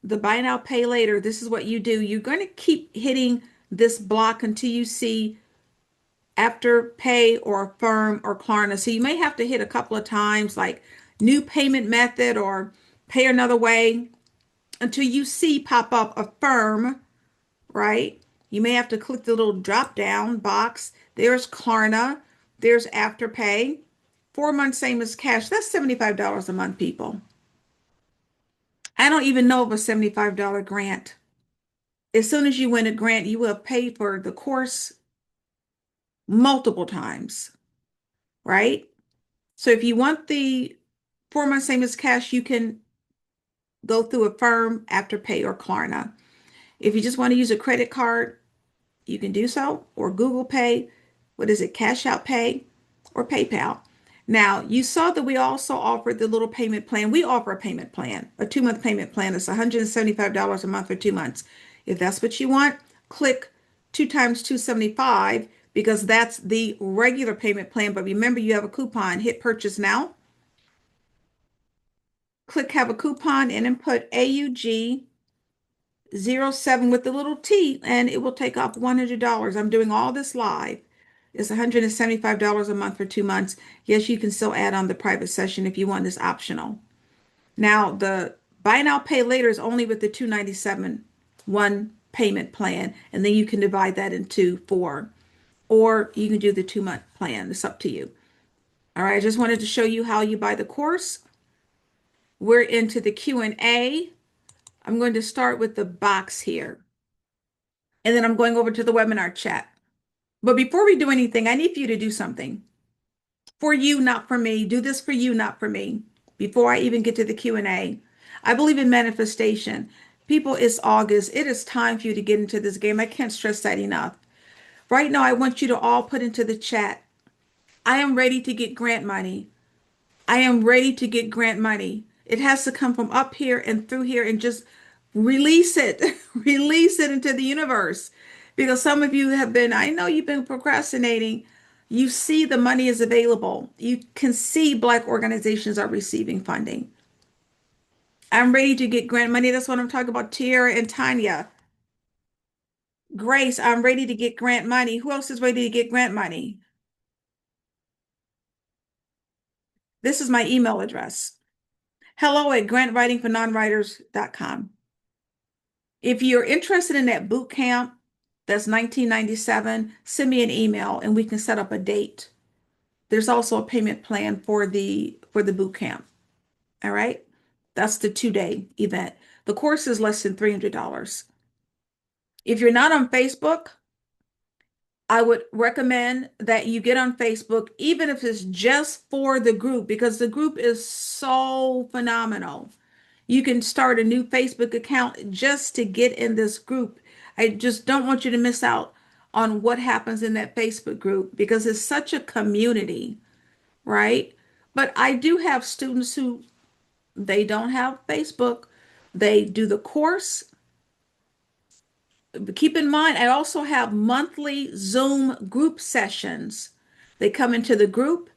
the buy now, pay later, this is what you do. You're going to keep hitting this block until you see Afterpay or Affirm or Klarna. So you may have to hit a couple of times, like new payment method or pay another way, until you see pop up Affirm, right? You may have to click the little drop down box. There's Klarna. There's Afterpay. 4 months same as cash. That's $75 a month, people. I don't even know of a $75 grant. As soon as you win a grant, you will have paid for the course multiple times, right? So if you want the 4 months same as cash, you can go through Affirm, Afterpay, or Klarna. If you just want to use a credit card, you can do so, or Google Pay, what is it, Cash Out Pay, or PayPal. Now, you saw that we also offered the little payment plan. We offer a payment plan, a 2 month payment plan. It's $175 a month for 2 months. If that's what you want, click 2 times 275 because that's the regular payment plan. But remember, you have a coupon. Hit purchase now. Click have a coupon and then put AUG 07 with the little T and it will take off $100. I'm doing all this live. It's $175 a month for 2 months. Yes, you can still add on the private session if you want this optional. Now, the buy now, pay later is only with the 297 one payment plan, and then you can divide that into four, or you can do the 2 month plan. It's up to you. All right, I just wanted to show you how you buy the course. We're into the Q&A. I'm going to start with the box here, and then I'm going over to the webinar chat. But before we do anything, I need for you to do something. For you, not for me. Do this for you, not for me. Before I even get to the Q&A. I believe in manifestation. People, it's August. It is time for you to get into this game. I can't stress that enough. Right now, I want you to all put into the chat, I am ready to get grant money. I am ready to get grant money. It has to come from up here and through here and just release it, release it into the universe. Because some of you have been, I know you've been procrastinating. You see the money is available. You can see Black organizations are receiving funding. I'm ready to get grant money. That's what I'm talking about. Tiara and Tanya. Grace, I'm ready to get grant money. Who else is ready to get grant money? This is my email address. hello@grantwritingfornonwriters.com. If you're interested in that boot camp, that's $19.97, send me an email and we can set up a date. There's also a payment plan for the boot camp. All right? That's the 2-day event. The course is less than $300. If you're not on Facebook, I would recommend that you get on Facebook, even if it's just for the group, because the group is so phenomenal. You can start a new Facebook account just to get in this group. I just don't want you to miss out on what happens in that Facebook group because it's such a community, right? But I do have students who they don't have Facebook. They do the course. But keep in mind, I also have monthly Zoom group sessions. They come into the group.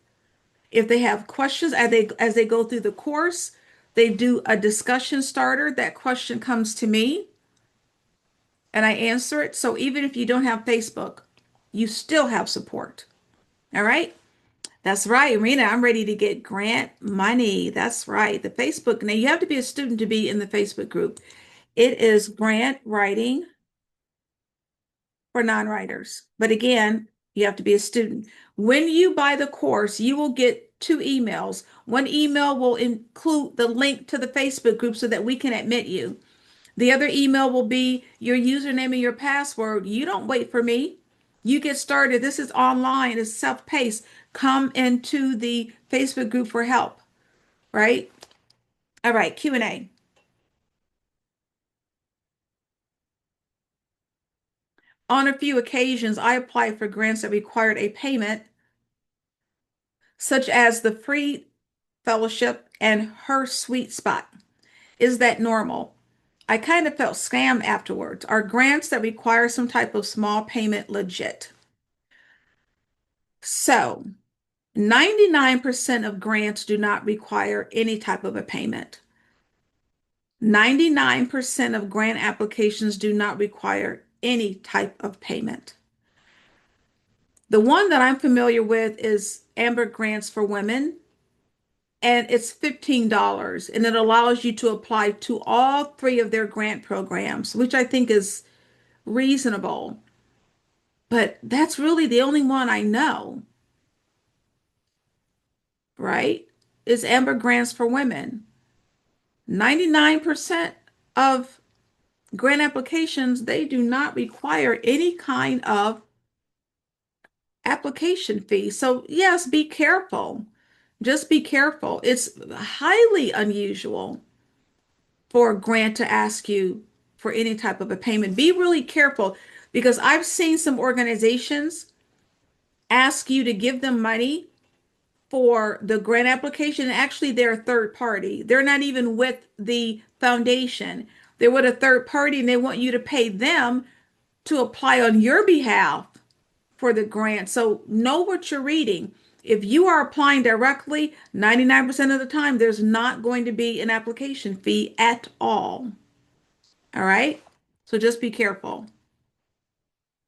If they have questions as they go through the course, They do a discussion starter. That question comes to me and I answer it. So even if you don't have Facebook, you still have support. All right. That's right, Rena. I'm ready to get grant money. That's right. The Facebook. Now you have to be a student to be in the Facebook group. It is grant writing for non-writers. But again, you have to be a student. When you buy the course, you will get two emails. One email will include the link to the Facebook group so that we can admit you. The other email will be your username and your password. You don't wait for me. You get started. This is online, it's self-paced. Come into the Facebook group for help, right? All right, Q&A. On a few occasions, I applied for grants that required a payment, such as the free fellowship and her sweet spot. Is that normal? I kind of felt scammed afterwards. Are grants that require some type of small payment legit? So, 99% of grants do not require any type of a payment. 99% of grant applications do not require any type of payment. The one that I'm familiar with is Amber Grants for Women, and it's $15, and it allows you to apply to all three of their grant programs, which I think is reasonable. But that's really the only one I know, right? Is Amber Grants for Women. 99% of grant applications, they do not require any kind of application fee. So yes, be careful. Just be careful. It's highly unusual for a grant to ask you for any type of a payment. Be really careful because I've seen some organizations ask you to give them money for the grant application. Actually, they're a third party. They're not even with the foundation. They're with a third party and they want you to pay them to apply on your behalf for the grant. So know what you're reading. If you are applying directly, 99% of the time, there's not going to be an application fee at all. All right. So just be careful.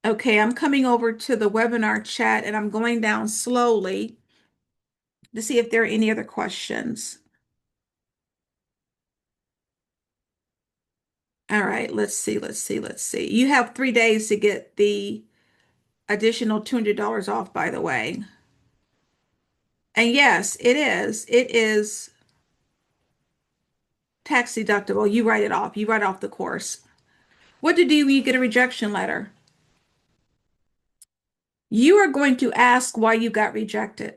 Okay, I'm coming over to the webinar chat and I'm going down slowly to see if there are any other questions. All right, let's see. You have 3 days to get the additional $200 off, by the way. And yes, it is. It is tax deductible. You write it off. You write off the course. What to do when you get a rejection letter? You are going to ask why you got rejected.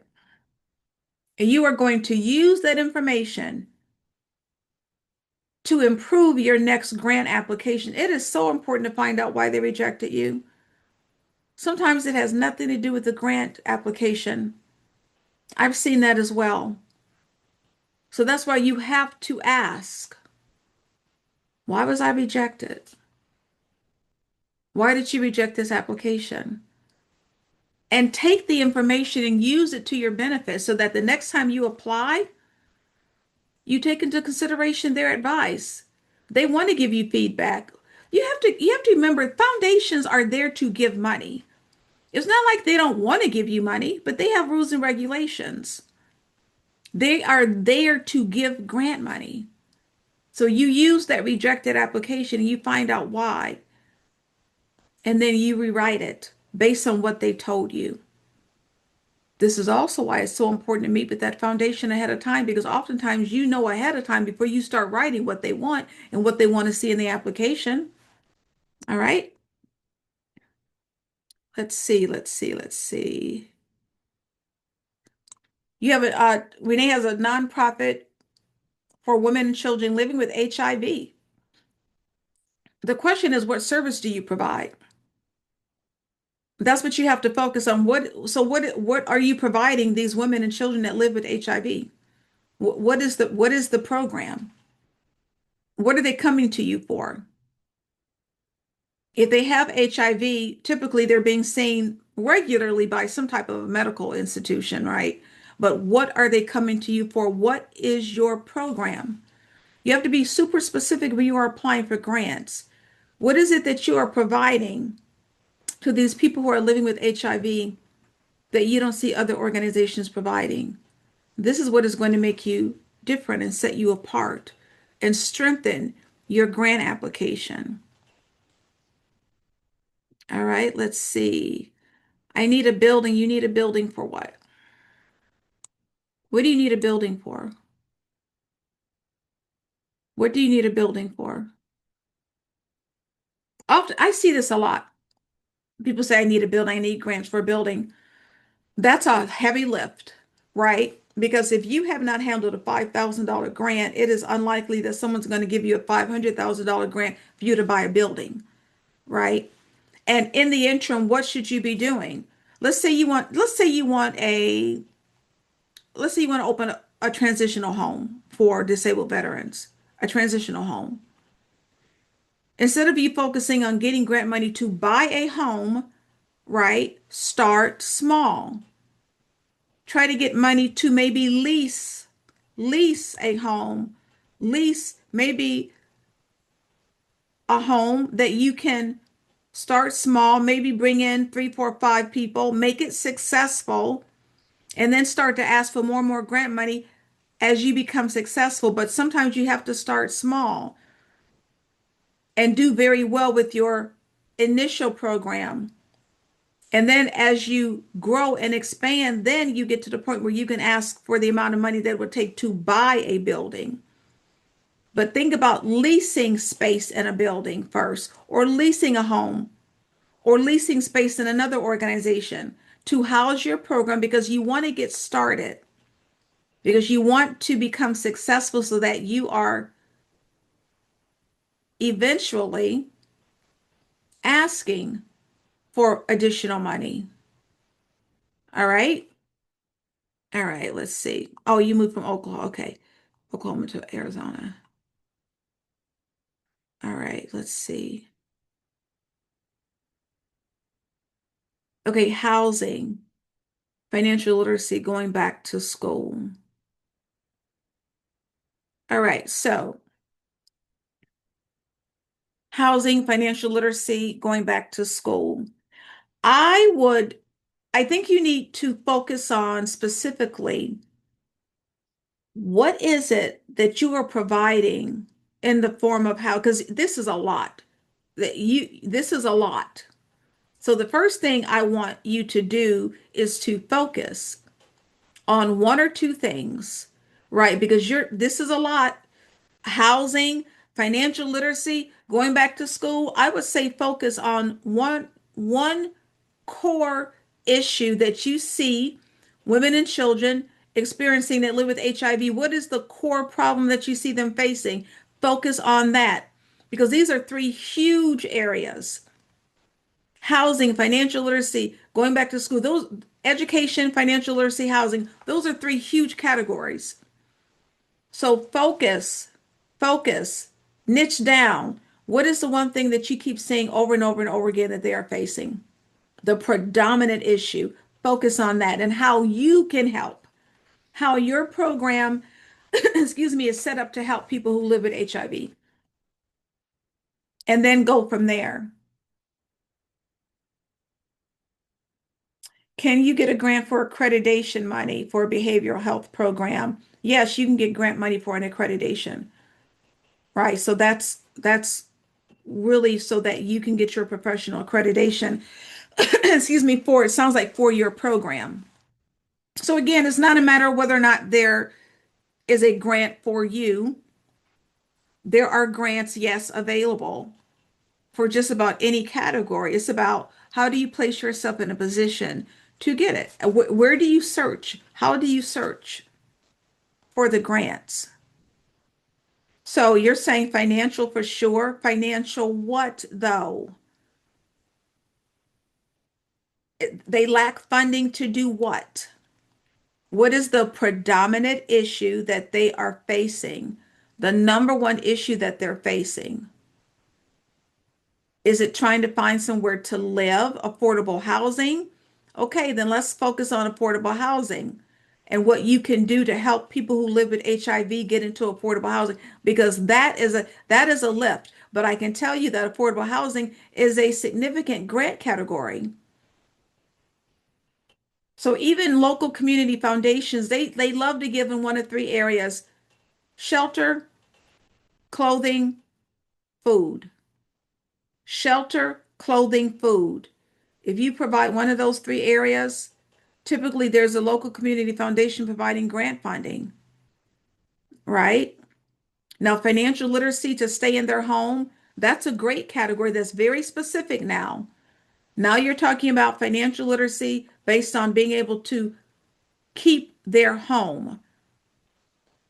And you are going to use that information to improve your next grant application. It is so important to find out why they rejected you. Sometimes it has nothing to do with the grant application. I've seen that as well. So that's why you have to ask, why was I rejected? Why did you reject this application? And take the information and use it to your benefit so that the next time you apply, you take into consideration their advice. They want to give you feedback. You have to remember foundations are there to give money. It's not like they don't want to give you money, but they have rules and regulations. They are there to give grant money. So you use that rejected application and you find out why, and then you rewrite it based on what they told you. This is also why it's so important to meet with that foundation ahead of time because oftentimes you know ahead of time before you start writing what they want and what they want to see in the application. All right. Let's see. You have Renee has a nonprofit for women and children living with HIV. The question is, what service do you provide? That's what you have to focus on. What are you providing these women and children that live with HIV? What is the program? What are they coming to you for? If they have HIV, typically they're being seen regularly by some type of a medical institution, right? But what are they coming to you for? What is your program? You have to be super specific when you are applying for grants. What is it that you are providing to these people who are living with HIV that you don't see other organizations providing? This is what is going to make you different and set you apart and strengthen your grant application. All right, let's see. I need a building. You need a building for what? What do you need a building for? What do you need a building for? Often, I see this a lot. People say, I need a building, I need grants for a building. That's a heavy lift, right? Because if you have not handled a $5,000 grant, it is unlikely that someone's going to give you a $500,000 grant for you to buy a building, right? And in the interim, what should you be doing? Let's say you want to open a transitional home for disabled veterans, a transitional home. Instead of you focusing on getting grant money to buy a home, right? Start small. Try to get money to maybe lease a home, lease maybe a home that you can start small, maybe bring in three, four, five people, make it successful, and then start to ask for more and more grant money as you become successful. But sometimes you have to start small and do very well with your initial program. And then as you grow and expand, then you get to the point where you can ask for the amount of money that it would take to buy a building. But think about leasing space in a building first, or leasing a home, or leasing space in another organization to house your program because you want to get started, because you want to become successful so that you are eventually asking for additional money. All right. All right. Let's see. Oh, you moved from Oklahoma. Okay. Oklahoma to Arizona. All right. Let's see. Okay. Housing, financial literacy, going back to school. All right. So, housing, financial literacy, going back to school. I would, I think you need to focus on specifically what is it that you are providing in the form of how, because this is a lot this is a lot. So the first thing I want you to do is to focus on one or two things, right? Because this is a lot. Housing, financial literacy, going back to school. I would say focus on one core issue that you see women and children experiencing that live with HIV. What is the core problem that you see them facing? Focus on that because these are three huge areas: housing, financial literacy, going back to school. Those education, financial literacy, housing, those are three huge categories. So focus, niche down. What is the one thing that you keep saying over and over and over again that they are facing? The predominant issue. Focus on that and how you can help, how your program, excuse me, is set up to help people who live with HIV, and then go from there. Can you get a grant for accreditation money for a behavioral health program? Yes, you can get grant money for an accreditation, right? So that's really so that you can get your professional accreditation, excuse me, for it sounds like for your program. So again, it's not a matter of whether or not there is a grant for you. There are grants, yes, available for just about any category. It's about how do you place yourself in a position to get it? Where do you search? How do you search for the grants? So you're saying financial for sure. Financial what though? They lack funding to do what? What is the predominant issue that they are facing? The number one issue that they're facing? Is it trying to find somewhere to live, affordable housing? Okay, then let's focus on affordable housing and what you can do to help people who live with HIV get into affordable housing, because that is a lift. But I can tell you that affordable housing is a significant grant category. So even local community foundations, they love to give in one of three areas: shelter, clothing, food. Shelter, clothing, food. If you provide one of those three areas, typically there's a local community foundation providing grant funding, right? Now, financial literacy to stay in their home, that's a great category that's very specific now. Now you're talking about financial literacy based on being able to keep their home.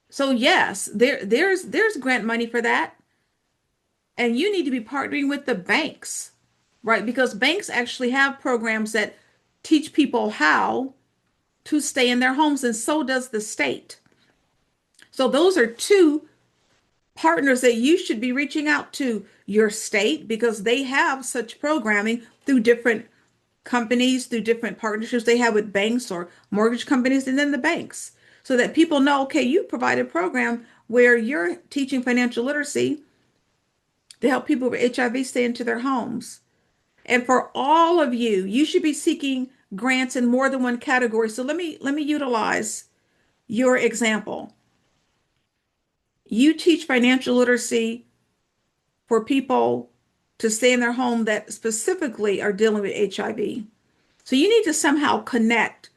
So yes, there's grant money for that. And you need to be partnering with the banks, right? Because banks actually have programs that teach people how to stay in their homes, and so does the state. So those are two partners that you should be reaching out to: your state, because they have such programming through different companies, through different partnerships they have with banks or mortgage companies, and then the banks, so that people know, okay, you provide a program where you're teaching financial literacy to help people with HIV stay into their homes. And for all of you, you should be seeking grants in more than one category. So let me utilize your example. You teach financial literacy for people to stay in their home that specifically are dealing with HIV. So you need to somehow connect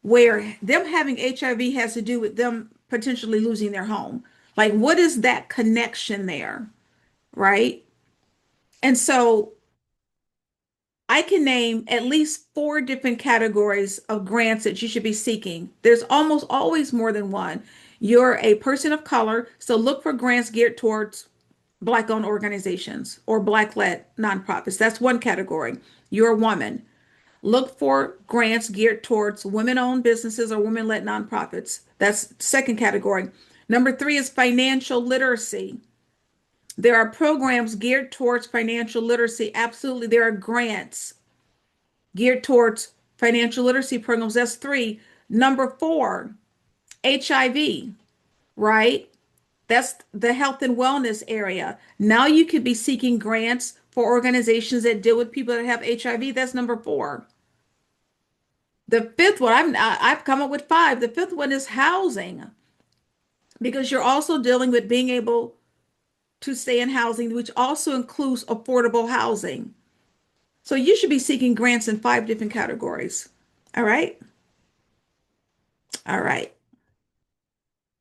where them having HIV has to do with them potentially losing their home. Like, what is that connection there, right? And so I can name at least four different categories of grants that you should be seeking. There's almost always more than one. You're a person of color, so look for grants geared towards Black-owned organizations or Black-led nonprofits. That's one category. You're a woman. Look for grants geared towards women-owned businesses or women-led nonprofits. That's second category. Number three is financial literacy. There are programs geared towards financial literacy. Absolutely. There are grants geared towards financial literacy programs. That's three. Number four, HIV, right? That's the health and wellness area. Now you could be seeking grants for organizations that deal with people that have HIV. That's number four. The fifth one, I've come up with five. The fifth one is housing, because you're also dealing with being able to stay in housing, which also includes affordable housing. So you should be seeking grants in five different categories. All right. All right.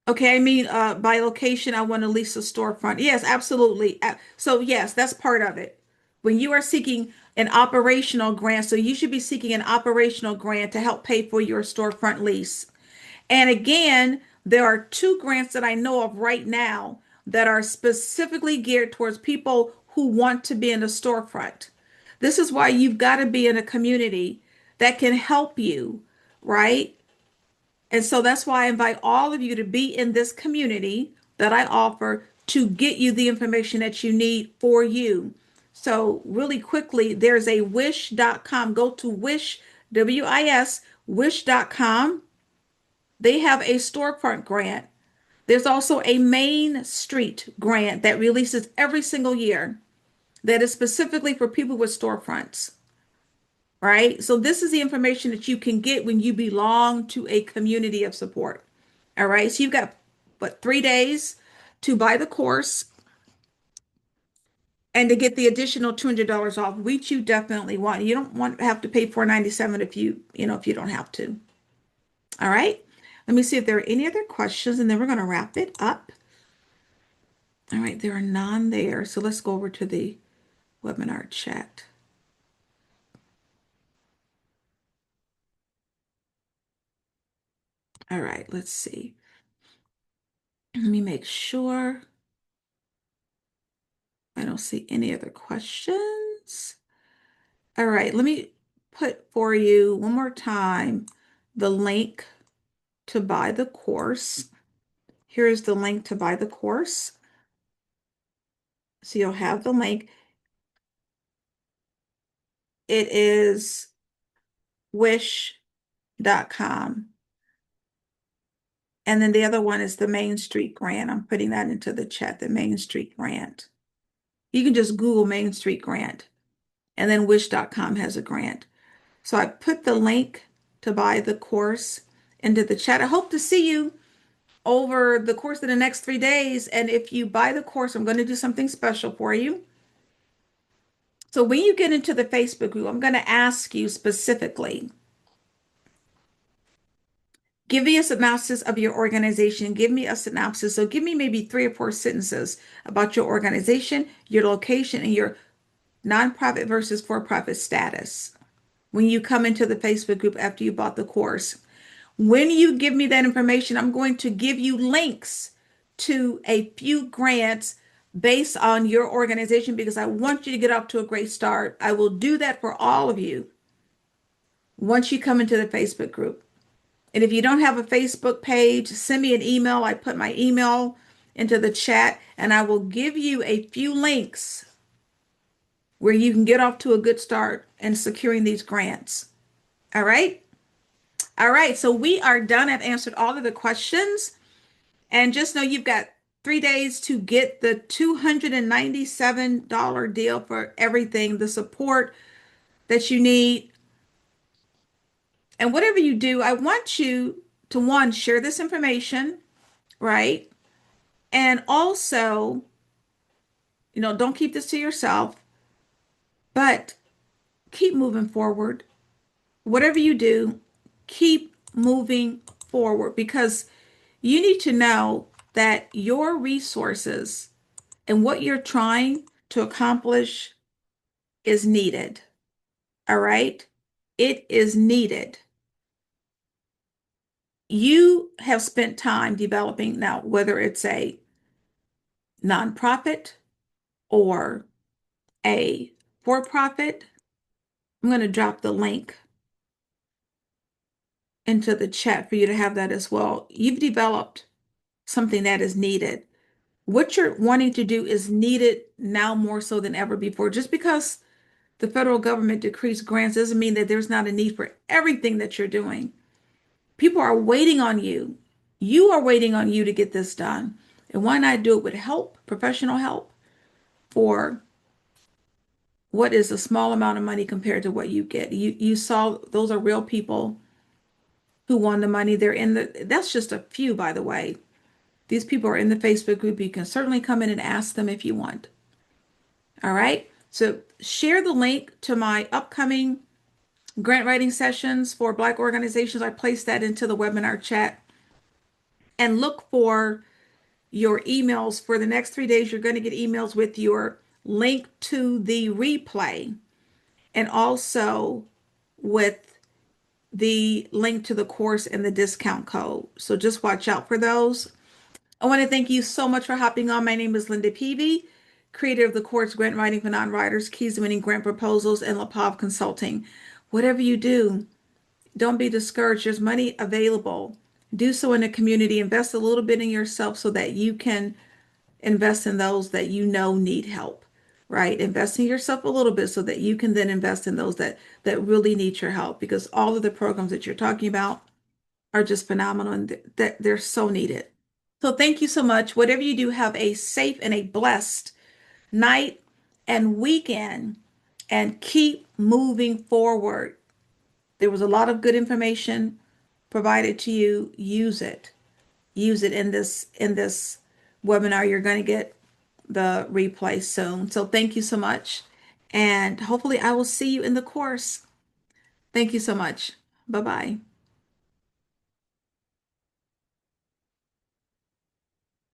Okay, I mean, by location, I want to lease a storefront. Yes, absolutely. So yes, that's part of it. When you are seeking an operational grant, so you should be seeking an operational grant to help pay for your storefront lease. And again, there are two grants that I know of right now that are specifically geared towards people who want to be in a storefront. This is why you've got to be in a community that can help you, right? And so that's why I invite all of you to be in this community that I offer to get you the information that you need for you. So really quickly, there's a wish.com. Go to wish, W-I-S, wish.com. They have a storefront grant. There's also a Main Street grant that releases every single year that is specifically for people with storefronts, right? So this is the information that you can get when you belong to a community of support. All right. So you've got what, 3 days to buy the course and to get the additional $200 off, which you definitely want. You don't want to have to pay $497 if you don't have to. All right. Let me see if there are any other questions, and then we're going to wrap it up. All right, there are none there. So let's go over to the webinar chat. All right, let's see. Let me make sure I don't see any other questions. All right, let me put for you one more time the link to buy the course. Here's the link to buy the course. So you'll have the link. It is wish.com. And then the other one is the Main Street Grant. I'm putting that into the chat, the Main Street Grant. You can just Google Main Street Grant, and then wish.com has a grant. So I put the link to buy the course into the chat. I hope to see you over the course of the next 3 days. And if you buy the course, I'm going to do something special for you. So when you get into the Facebook group, I'm going to ask you specifically, give me a synopsis of your organization. Give me a synopsis. So give me maybe 3 or 4 sentences about your organization, your location, and your nonprofit versus for-profit status when you come into the Facebook group after you bought the course. When you give me that information, I'm going to give you links to a few grants based on your organization because I want you to get off to a great start. I will do that for all of you once you come into the Facebook group. And if you don't have a Facebook page, send me an email. I put my email into the chat and I will give you a few links where you can get off to a good start in securing these grants. All right. All right. So we are done. I've answered all of the questions. And just know you've got 3 days to get the $297 deal for everything, the support that you need. And whatever you do, I want you to one, share this information, right? And also, don't keep this to yourself, but keep moving forward. Whatever you do, keep moving forward because you need to know that your resources and what you're trying to accomplish is needed. All right? It is needed. You have spent time developing now, whether it's a nonprofit or a for profit. I'm going to drop the link into the chat for you to have that as well. You've developed something that is needed. What you're wanting to do is needed now more so than ever before. Just because the federal government decreased grants doesn't mean that there's not a need for everything that you're doing. People are waiting on you. You are waiting on you to get this done. And why not do it with help, professional help, for what is a small amount of money compared to what you get? You saw those are real people who won the money. That's just a few, by the way. These people are in the Facebook group. You can certainly come in and ask them if you want. All right. So share the link to my upcoming grant writing sessions for Black organizations. I placed that into the webinar chat. And look for your emails for the next 3 days. You're going to get emails with your link to the replay and also with the link to the course and the discount code. So just watch out for those. I want to thank you so much for hopping on. My name is Linda Peavy, creator of the course Grant Writing for Non-Writers, Keys to Winning Grant Proposals, and LaPav Consulting. Whatever you do, don't be discouraged. There's money available. Do so in the community. Invest a little bit in yourself so that you can invest in those that you know need help, right? Invest in yourself a little bit so that you can then invest in those that really need your help because all of the programs that you're talking about are just phenomenal and that they're so needed. So thank you so much. Whatever you do, have a safe and a blessed night and weekend and keep moving forward. There was a lot of good information provided to you. Use it. Use it in this webinar. You're going to get the replay soon. So thank you so much. And hopefully I will see you in the course. Thank you so much. Bye-bye.